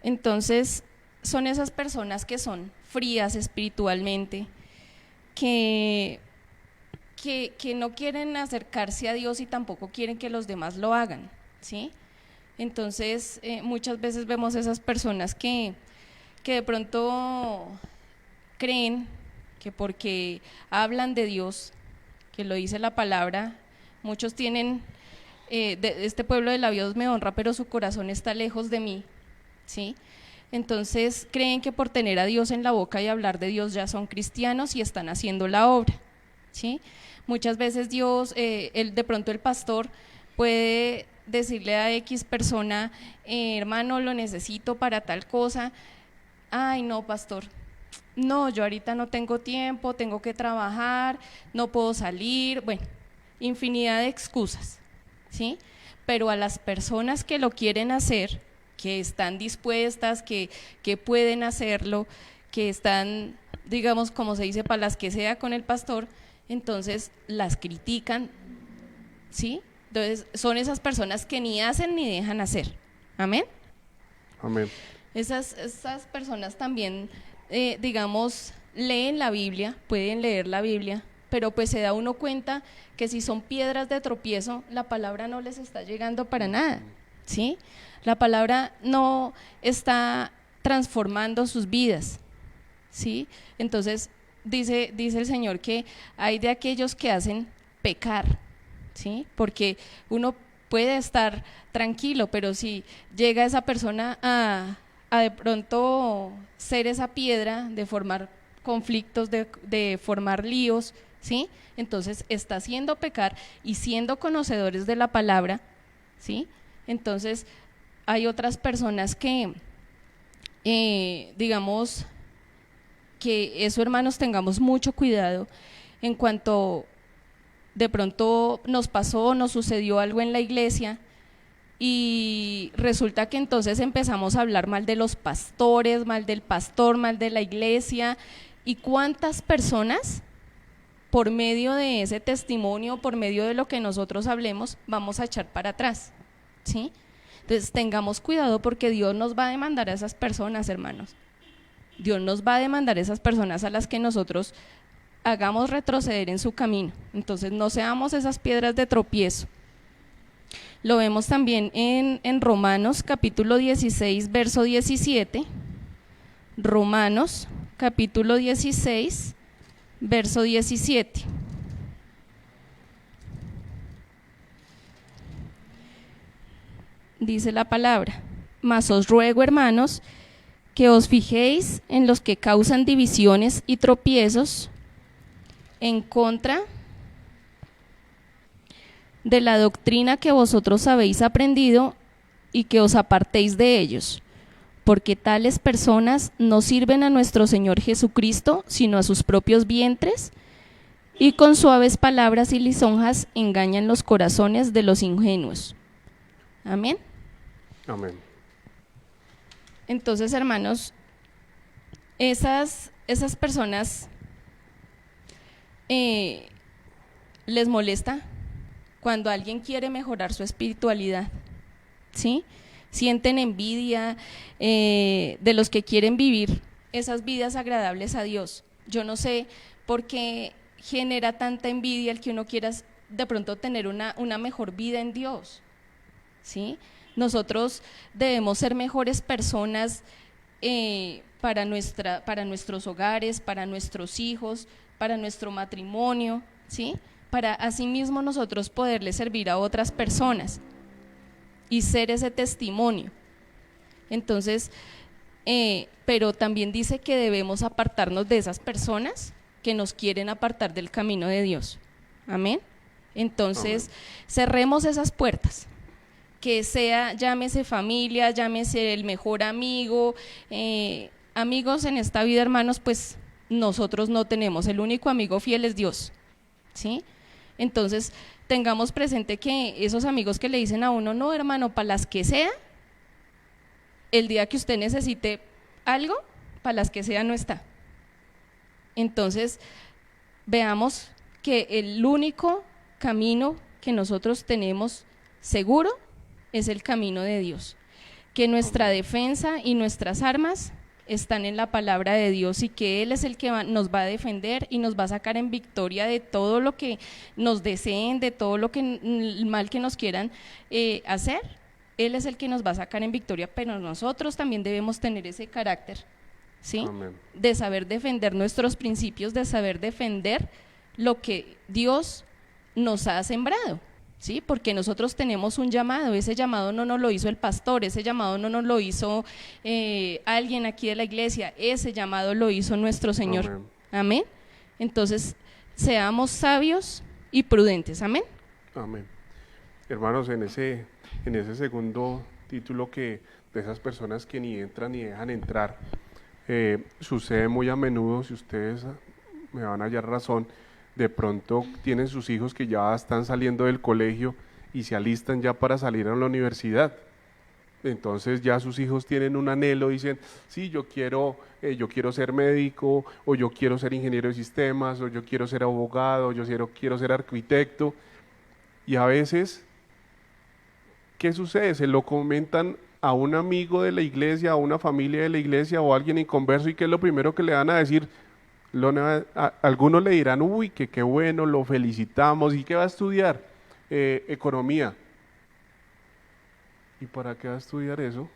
Entonces, son esas personas que son frías espiritualmente, que no quieren acercarse a Dios y tampoco quieren que los demás lo hagan, ¿sí? Entonces, muchas veces vemos esas personas que de pronto creen que porque hablan de Dios, que lo dice la palabra, muchos tienen, este pueblo de labios me honra, pero su corazón está lejos de mí, ¿sí? Entonces creen que por tener a Dios en la boca y hablar de Dios ya son cristianos y están haciendo la obra, ¿sí? Muchas veces Dios, de pronto el pastor puede decirle a X persona, hermano, lo necesito para tal cosa. Ay, no, pastor, no, yo ahorita no tengo tiempo, tengo que trabajar, no puedo salir, bueno, infinidad de excusas, ¿sí? Pero a las personas que lo quieren hacer, que están dispuestas, que pueden hacerlo, que están, digamos, como se dice, para las que sea con el pastor, entonces las critican, ¿sí? Entonces son esas personas que ni hacen ni dejan hacer. Amén. Amén. Esas personas también, digamos, leen la Biblia, pueden leer la Biblia, pero pues se da uno cuenta que si son piedras de tropiezo, la palabra no les está llegando para nada, ¿sí? La palabra no está transformando sus vidas, ¿sí? Entonces dice el Señor que hay de aquellos que hacen pecar, ¿sí? Porque uno puede estar tranquilo, pero si llega esa persona a de pronto ser esa piedra, de formar conflictos, de formar líos, ¿sí? Entonces está haciendo pecar y siendo conocedores de la palabra, ¿sí? Entonces hay otras personas que, digamos, que eso, hermanos, tengamos mucho cuidado en cuanto de pronto nos pasó, nos sucedió algo en la iglesia y resulta que entonces empezamos a hablar mal de los pastores, mal del pastor, mal de la iglesia. ¿Y cuántas personas por medio de ese testimonio, por medio de lo que nosotros hablemos, vamos a echar para atrás? ¿Sí? Entonces tengamos cuidado porque Dios nos va a demandar a esas personas, hermanos. Dios nos va a demandar a esas personas a las que nosotros hagamos retroceder en su camino. Entonces no seamos esas piedras de tropiezo. Lo vemos también en Romanos capítulo 16, verso 17. Romanos capítulo 16, verso 17. Dice la palabra: mas os ruego, hermanos, que os fijéis en los que causan divisiones y tropiezos en contra de la doctrina que vosotros habéis aprendido y que os apartéis de ellos, porque tales personas no sirven a nuestro Señor Jesucristo, sino a sus propios vientres, y con suaves palabras y lisonjas engañan los corazones de los ingenuos. Amén. Amén. Entonces, hermanos, esas personas les molesta cuando alguien quiere mejorar su espiritualidad, ¿sí? Sienten envidia de los que quieren vivir esas vidas agradables a Dios. Yo no sé por qué genera tanta envidia el que uno quiera de pronto tener una mejor vida en Dios, ¿sí? Nosotros debemos ser mejores personas para nuestros hogares, para nuestros hijos, para nuestro matrimonio, ¿sí? Para asimismo nosotros poderle servir a otras personas y ser ese testimonio. Entonces, pero también dice que debemos apartarnos de esas personas que nos quieren apartar del camino de Dios. Amén. Entonces, cerremos esas puertas. Que sea, llámese familia, llámese el mejor amigo, amigos en esta vida, hermanos, pues nosotros no tenemos, el único amigo fiel es Dios, ¿sí? Entonces tengamos presente que esos amigos que le dicen a uno, no hermano, para las que sea, el día que usted necesite algo, para las que sea no está. Entonces veamos que el único camino que nosotros tenemos seguro es el camino de Dios, que nuestra defensa y nuestras armas están en la palabra de Dios y que Él es el que nos va a defender y nos va a sacar en victoria de todo lo que nos deseen, de todo lo que el mal que nos quieran hacer. Él es el que nos va a sacar en victoria, pero nosotros también debemos tener ese carácter, ¿sí? Amén. De saber defender nuestros principios, de saber defender lo que Dios nos ha sembrado, ¿sí? Porque nosotros tenemos un llamado, ese llamado no nos lo hizo el pastor, ese llamado no nos lo hizo alguien aquí de la iglesia, ese llamado lo hizo nuestro Señor. Amén. Amén. Entonces, seamos sabios y prudentes. Amén. Amén. hermanos, en ese segundo título que de esas personas que ni entran ni dejan entrar, sucede muy a menudo, si ustedes me van a hallar razón, de pronto tienen sus hijos que ya están saliendo del colegio y se alistan ya para salir a la universidad. Entonces ya sus hijos tienen un anhelo, dicen, sí, yo quiero ser médico, o yo quiero ser ingeniero de sistemas, o yo quiero ser abogado, o yo quiero ser arquitecto. Y a veces, ¿qué sucede? Se lo comentan a un amigo de la iglesia, a una familia de la iglesia o a alguien inconverso, y ¿qué es lo primero que le van a decir? Algunos le dirán, uy, que qué bueno, lo felicitamos. ¿Y qué va a estudiar? Economía. ¿Y para qué va a estudiar eso?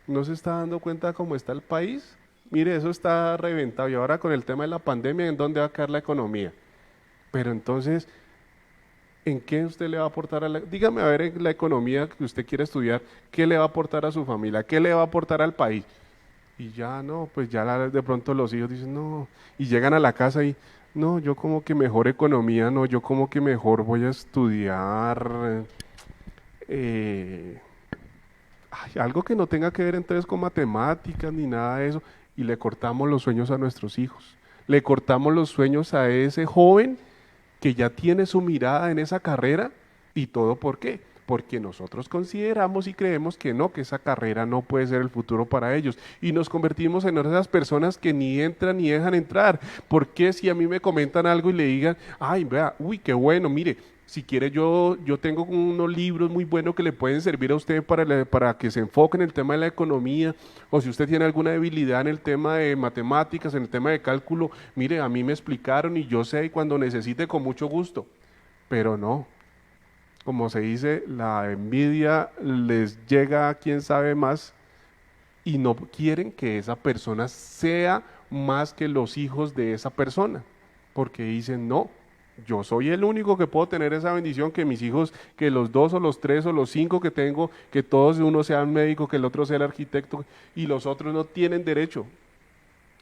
¿No se está dando cuenta de cómo está el país? Mire, eso está reventado. Y ahora con el tema de la pandemia, ¿en dónde va a caer la economía? Pero entonces, ¿en qué usted le va a aportar dígame a ver, en la economía que usted quiere estudiar, ¿qué le va a aportar a su familia? ¿Qué le va a aportar al país? Y ya no, pues ya de pronto los hijos dicen, no, y llegan a la casa y, no, yo como que mejor economía, no, yo como que mejor voy a estudiar algo que no tenga que ver entonces con matemáticas ni nada de eso, y le cortamos los sueños a nuestros hijos, le cortamos los sueños a ese joven que ya tiene su mirada en esa carrera. ¿Y todo por qué? Porque nosotros consideramos y creemos que no, que esa carrera no puede ser el futuro para ellos, y nos convertimos en esas personas que ni entran ni dejan entrar. ¿Por qué si a mí me comentan algo y le digan, ay, vea, uy, qué bueno, mire, si quiere yo tengo unos libros muy buenos que le pueden servir a usted para que se enfoque en el tema de la economía, o si usted tiene alguna debilidad en el tema de matemáticas, en el tema de cálculo, mire, a mí me explicaron y yo sé, y cuando necesite con mucho gusto. Pero no, como se dice, la envidia les llega a quien sabe más, y no quieren que esa persona sea más que los hijos de esa persona, porque dicen, no, yo soy el único que puedo tener esa bendición, que mis hijos, que los 2 o los 3 o los 5 que tengo, que todos uno sea un médico, que el otro sea el arquitecto, y los otros no tienen derecho.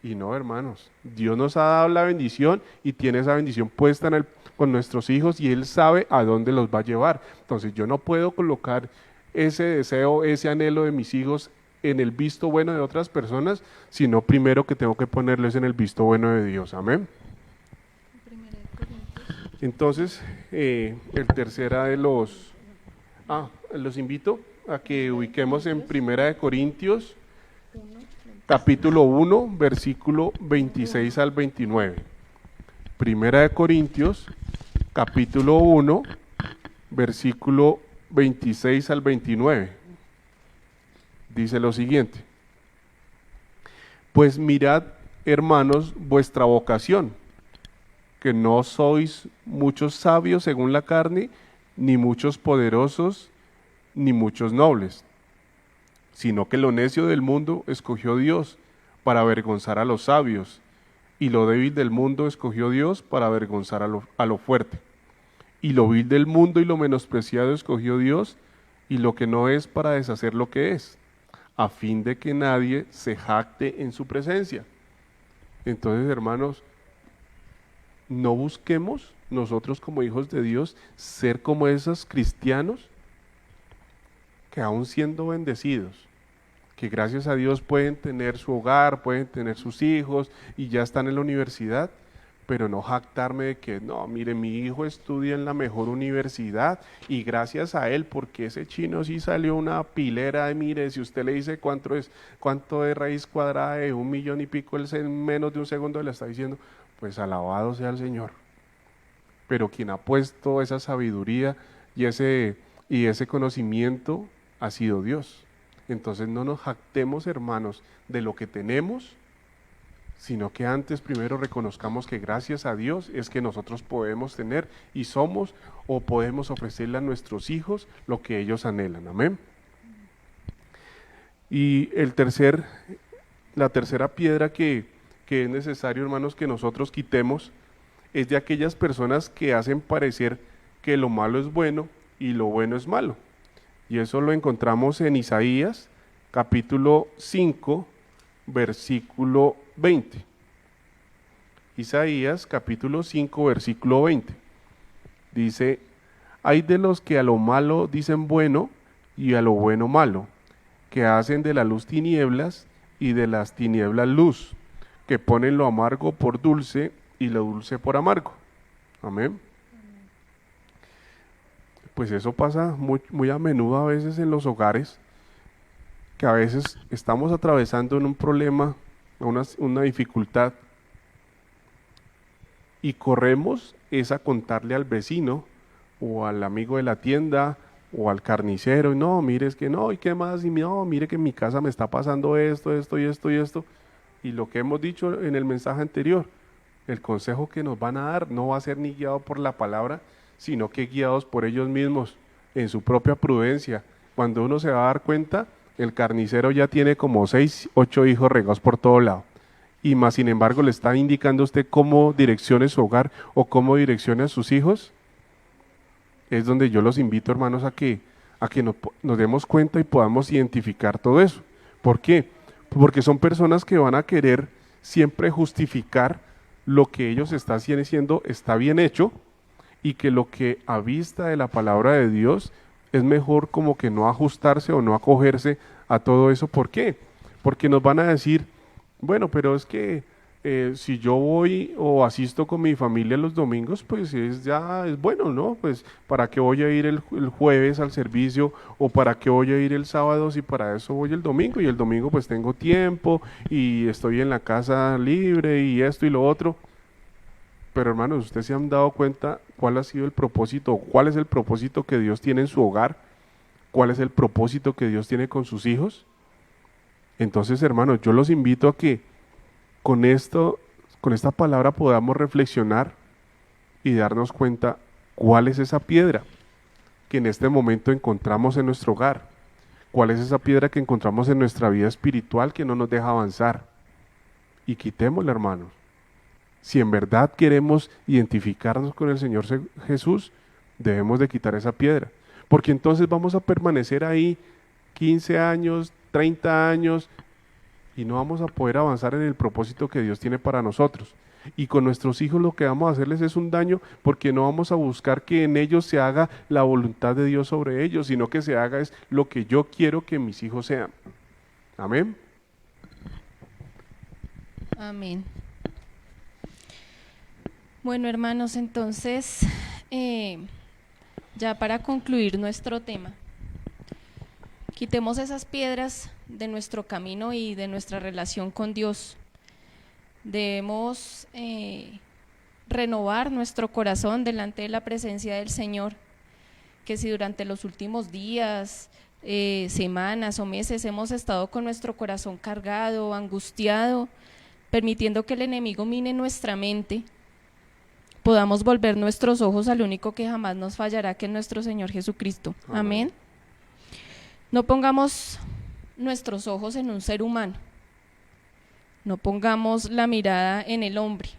Y no, hermanos, Dios nos ha dado la bendición y tiene esa bendición puesta con nuestros hijos, y Él sabe a dónde los va a llevar. Entonces yo no puedo colocar ese deseo, ese anhelo de mis hijos en el visto bueno de otras personas, sino primero que tengo que ponerles en el visto bueno de Dios. Amén. Entonces, el tercera de los invito a que ubiquemos en Primera de Corintios, capítulo 1, versículo 26 al 29. Primera de Corintios, capítulo 1, versículo 26 al 29. Dice lo siguiente: pues mirad, hermanos, vuestra vocación, que no sois muchos sabios según la carne, ni muchos poderosos, ni muchos nobles, sino que lo necio del mundo escogió Dios para avergonzar a los sabios, y lo débil del mundo escogió Dios para avergonzar a lo fuerte. Y lo vil del mundo y lo menospreciado escogió Dios, y lo que no es, para deshacer lo que es, a fin de que nadie se jacte en su presencia. Entonces, hermanos, no busquemos nosotros como hijos de Dios ser como esos cristianos que, aún siendo bendecidos, que gracias a Dios pueden tener su hogar, pueden tener sus hijos y ya están en la universidad, pero no jactarme de que, no, mire, mi hijo estudia en la mejor universidad y gracias a él, porque ese chino sí salió una pilera de, mire, si usted le dice cuánto es raíz cuadrada de 1 millón y pico, él en menos de un segundo le está diciendo, pues alabado sea el Señor. Pero quien ha puesto esa sabiduría y ese conocimiento ha sido Dios. Entonces no nos jactemos, hermanos, de lo que tenemos, sino que antes primero reconozcamos que gracias a Dios es que nosotros podemos tener y somos, o podemos ofrecerle a nuestros hijos lo que ellos anhelan. Amén. Y la tercera piedra que es necesario, hermanos, que nosotros quitemos, es de aquellas personas que hacen parecer que lo malo es bueno y lo bueno es malo. Y eso lo encontramos en Isaías, capítulo 5, versículo 20. Isaías, capítulo 5, versículo 20. Dice, Hay de los que a lo malo dicen bueno y a lo bueno malo, que hacen de la luz tinieblas y de las tinieblas luz, que ponen lo amargo por dulce y lo dulce por amargo. Amén. Pues eso pasa muy a menudo a veces en los hogares, que a veces estamos atravesando en un problema, una dificultad, y corremos es a contarle al vecino o al amigo de la tienda o al carnicero, y no, mire, es que no, y qué más, y no, mire que en mi casa me está pasando esto, esto y esto y esto. Y lo que hemos dicho en el mensaje anterior, el consejo que nos van a dar no va a ser ni guiado por la palabra, sino que guiados por ellos mismos, en su propia prudencia. Cuando uno se va a dar cuenta, el carnicero ya tiene como 6, 8 hijos regados por todo lado. Y más sin embargo le está indicando a usted cómo direccione su hogar o cómo direccione a sus hijos. Es donde yo los invito, hermanos, a que nos demos cuenta y podamos identificar todo eso. ¿Por qué? Porque son personas que van a querer siempre justificar lo que ellos están haciendo está bien hecho, y que lo que a vista de la palabra de Dios es mejor como que no ajustarse o no acogerse a todo eso. ¿Por qué? Porque nos van a decir, bueno, pero es que si yo voy o asisto con mi familia los domingos, pues es bueno, ¿no? Pues ¿para qué voy a ir el jueves al servicio? ¿O para qué voy a ir el sábado si para eso voy el domingo? Y el domingo pues tengo tiempo y estoy en la casa libre y esto y lo otro. Pero hermanos, ¿ustedes se han dado cuenta cuál ha sido el propósito? ¿Cuál es el propósito que Dios tiene en su hogar? ¿Cuál es el propósito que Dios tiene con sus hijos? Entonces, hermanos, yo los invito a que con esta palabra podamos reflexionar y darnos cuenta cuál es esa piedra que en este momento encontramos en nuestro hogar. ¿Cuál es esa piedra que encontramos en nuestra vida espiritual que no nos deja avanzar? Y quitémosla, hermanos. Si en verdad queremos identificarnos con el Señor Jesús, debemos de quitar esa piedra, porque entonces vamos a permanecer ahí 15 años, 30 años, y no vamos a poder avanzar en el propósito que Dios tiene para nosotros. Y con nuestros hijos lo que vamos a hacerles es un daño, porque no vamos a buscar que en ellos se haga la voluntad de Dios sobre ellos, sino que se haga es lo que yo quiero que mis hijos sean. Amén. Amén. Bueno, hermanos, entonces, ya para concluir nuestro tema, quitemos esas piedras de nuestro camino y de nuestra relación con Dios. Debemos renovar nuestro corazón delante de la presencia del Señor, que si durante los últimos días, semanas o meses hemos estado con nuestro corazón cargado, angustiado, permitiendo que el enemigo mine nuestra mente, podamos volver nuestros ojos al único que jamás nos fallará, que es nuestro Señor Jesucristo. Amén. No pongamos nuestros ojos en un ser humano, no pongamos la mirada en el hombre,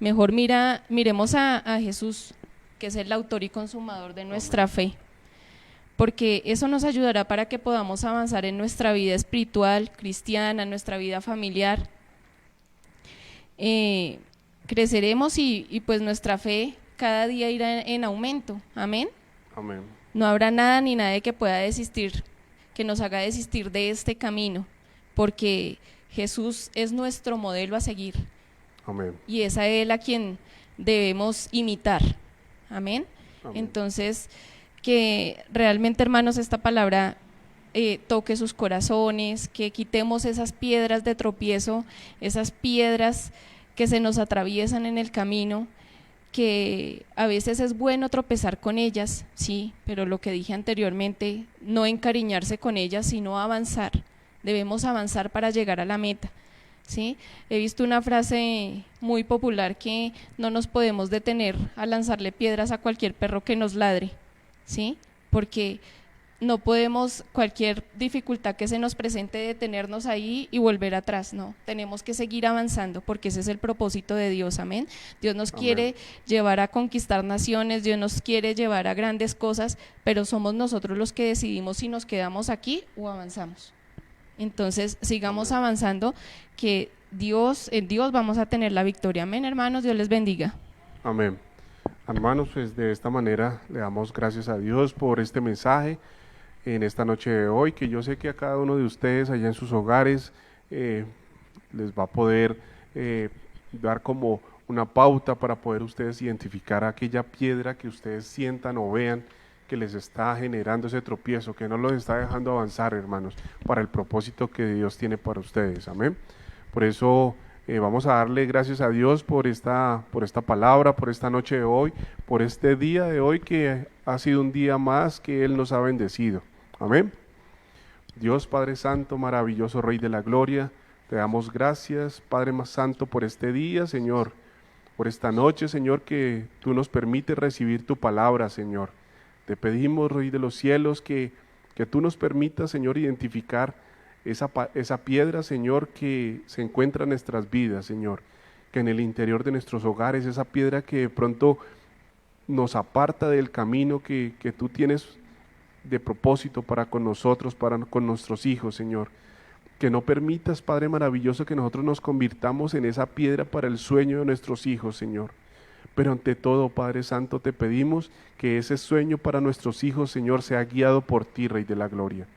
mejor miremos a Jesús, que es el autor y consumador de nuestra fe, porque eso nos ayudará para que podamos avanzar en nuestra vida espiritual, cristiana, en nuestra vida familiar. Creceremos y pues nuestra fe cada día irá en aumento. Amén. Amén. No habrá nada ni nadie que pueda que nos haga desistir de este camino, porque Jesús es nuestro modelo a seguir. Amén. Y es a Él a quien debemos imitar. Amén. Amén. Entonces, que realmente, hermanos, esta palabra toque sus corazones, que quitemos esas piedras de tropiezo, esas piedras que se nos atraviesan en el camino, que a veces es bueno tropezar con ellas, sí, pero lo que dije anteriormente, no encariñarse con ellas, sino avanzar. Debemos avanzar para llegar a la meta, ¿sí? He visto una frase muy popular que no nos podemos detener a lanzarle piedras a cualquier perro que nos ladre, ¿sí? Porque no podemos, cualquier dificultad que se nos presente, detenernos ahí y volver atrás, no, tenemos que seguir avanzando, porque ese es el propósito de Dios. Amén. Dios nos quiere llevar a conquistar naciones, Dios nos quiere llevar a grandes cosas, pero somos nosotros los que decidimos si nos quedamos aquí o avanzamos. Entonces sigamos avanzando, que en Dios vamos a tener la victoria. Amén, hermanos, Dios les bendiga. Amén. Hermanos, pues de esta manera le damos gracias a Dios por este mensaje en esta noche de hoy, que yo sé que a cada uno de ustedes allá en sus hogares les va a poder dar como una pauta para poder ustedes identificar aquella piedra que ustedes sientan o vean que les está generando ese tropiezo, que no los está dejando avanzar, hermanos, para el propósito que Dios tiene para ustedes. Amén. Por eso vamos a darle gracias a Dios por esta palabra, por esta noche de hoy, por este día de hoy que ha sido un día más que Él nos ha bendecido. Amén. Dios Padre Santo, maravilloso Rey de la Gloria, te damos gracias, Padre más Santo, por este día, Señor, por esta noche, Señor, que tú nos permites recibir tu palabra, Señor. Te pedimos, Rey de los cielos, que tú nos permitas, Señor, identificar esa piedra, Señor, que se encuentra en nuestras vidas, Señor, que en el interior de nuestros hogares, esa piedra que de pronto nos aparta del camino que tú tienes de propósito para con nosotros, para con nuestros hijos, Señor. Que no permitas, Padre maravilloso, que nosotros nos convirtamos en esa piedra para el sueño de nuestros hijos, Señor. Pero ante todo, Padre Santo, te pedimos que ese sueño para nuestros hijos, Señor, sea guiado por ti, Rey de la Gloria.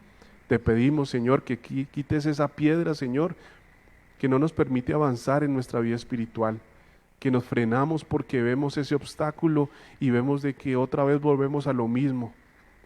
Te pedimos, Señor, que quites esa piedra, Señor, que no nos permite avanzar en nuestra vida espiritual, que nos frenamos porque vemos ese obstáculo y vemos de que otra vez volvemos a lo mismo.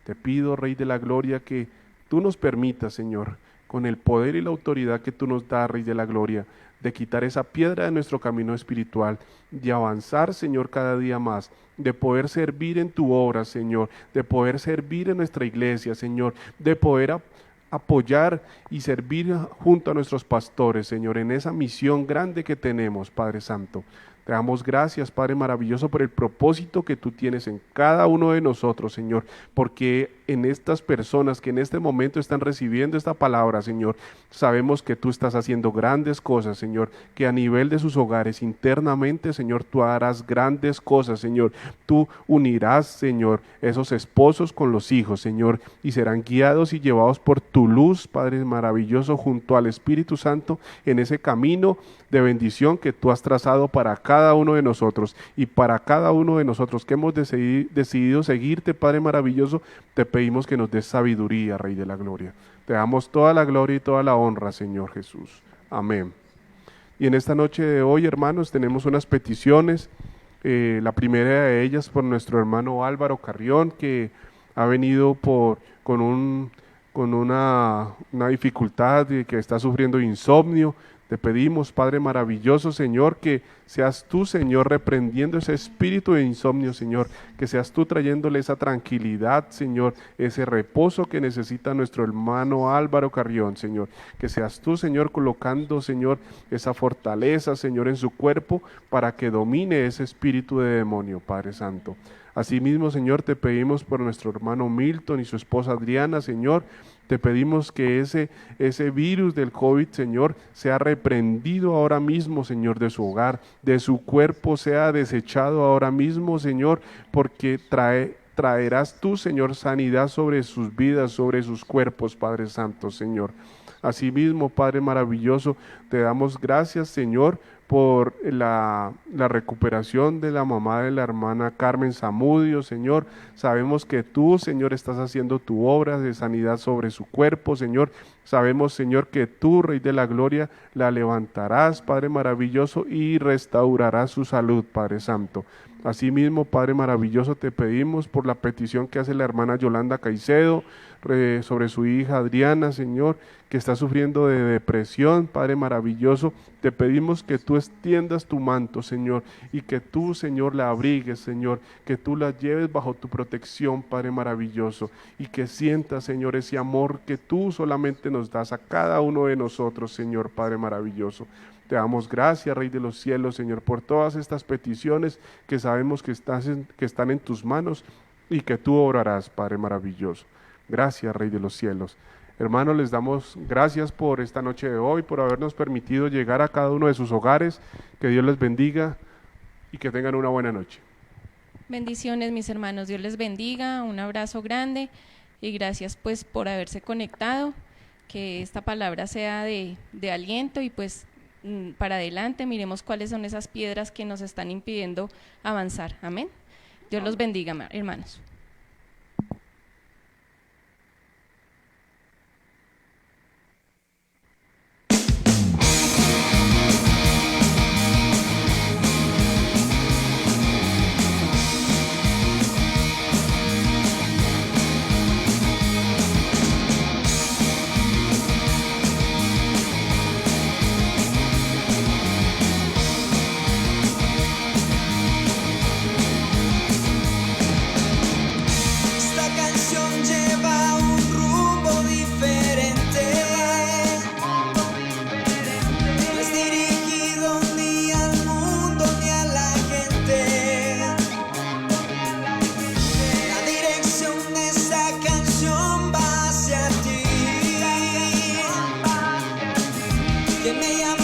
Te pido, Rey de la Gloria, que tú nos permitas, Señor, con el poder y la autoridad que tú nos das, Rey de la Gloria, de quitar esa piedra de nuestro camino espiritual, de avanzar, Señor, cada día más, de poder servir en tu obra, Señor, de poder servir en nuestra iglesia, Señor, de poder apoyar y servir junto a nuestros pastores, Señor, en esa misión grande que tenemos, Padre Santo. Te damos gracias, Padre maravilloso, por el propósito que tú tienes en cada uno de nosotros, Señor, porque en estas personas que en este momento están recibiendo esta palabra, Señor, sabemos que tú estás haciendo grandes cosas, Señor, que a nivel de sus hogares, internamente, Señor, tú harás grandes cosas, Señor. Tú unirás, Señor, esos esposos con los hijos, Señor, y serán guiados y llevados por tu luz, Padre maravilloso, junto al Espíritu Santo, en ese camino de bendición que tú has trazado para cada uno de nosotros y para cada uno de nosotros que hemos decidido seguirte, Padre maravilloso. Te pedimos que nos des sabiduría, Rey de la Gloria. Te damos toda la gloria y toda la honra, Señor Jesús. Amén. Y en esta noche de hoy, hermanos, tenemos unas peticiones. La primera de ellas por nuestro hermano Álvaro Carrión, que ha venido con una dificultad, que está sufriendo insomnio. Te pedimos, Padre maravilloso, Señor, que seas tú, Señor, reprendiendo ese espíritu de insomnio, Señor, que seas tú trayéndole esa tranquilidad, Señor, ese reposo que necesita nuestro hermano Álvaro Carrión, Señor, que seas tú, Señor, colocando, Señor, esa fortaleza, Señor, en su cuerpo para que domine ese espíritu de demonio, Padre Santo. Asimismo, Señor, te pedimos por nuestro hermano Milton y su esposa Adriana, Señor. Te pedimos que ese virus del COVID, Señor, sea reprendido ahora mismo, Señor, de su hogar, de su cuerpo, sea desechado ahora mismo, Señor, porque traerás tú, Señor, sanidad sobre sus vidas, sobre sus cuerpos, Padre Santo, Señor. Asimismo, Padre maravilloso, te damos gracias, Señor, por la recuperación de la mamá de la hermana Carmen Zamudio, Señor. Sabemos que tú, Señor, estás haciendo tu obra de sanidad sobre su cuerpo, Señor. Sabemos, Señor, que tú, Rey de la Gloria, la levantarás, Padre maravilloso, y restaurarás su salud, Padre Santo. Asimismo, Padre maravilloso, te pedimos por la petición que hace la hermana Yolanda Caicedo sobre su hija Adriana, Señor, que está sufriendo de depresión, Padre maravilloso. Te pedimos que tú extiendas tu manto, Señor, y que tú, Señor, la abrigues, Señor, que tú la lleves bajo tu protección, Padre maravilloso, y que sientas, Señor, ese amor que tú solamente nos das a cada uno de nosotros, Señor, Padre maravilloso. Te damos gracias, Rey de los cielos, Señor, por todas estas peticiones que sabemos que están en tus manos y que tú obrarás, Padre maravilloso. Gracias, Rey de los cielos. Hermanos, les damos gracias por esta noche de hoy, por habernos permitido llegar a cada uno de sus hogares. Que Dios les bendiga y que tengan una buena noche. Bendiciones, mis hermanos. Dios les bendiga. Un abrazo grande y gracias pues por haberse conectado. Que esta palabra sea de aliento y pues para adelante miremos cuáles son esas piedras que nos están impidiendo avanzar. Amén. Dios los bendiga, hermanos. Que me llama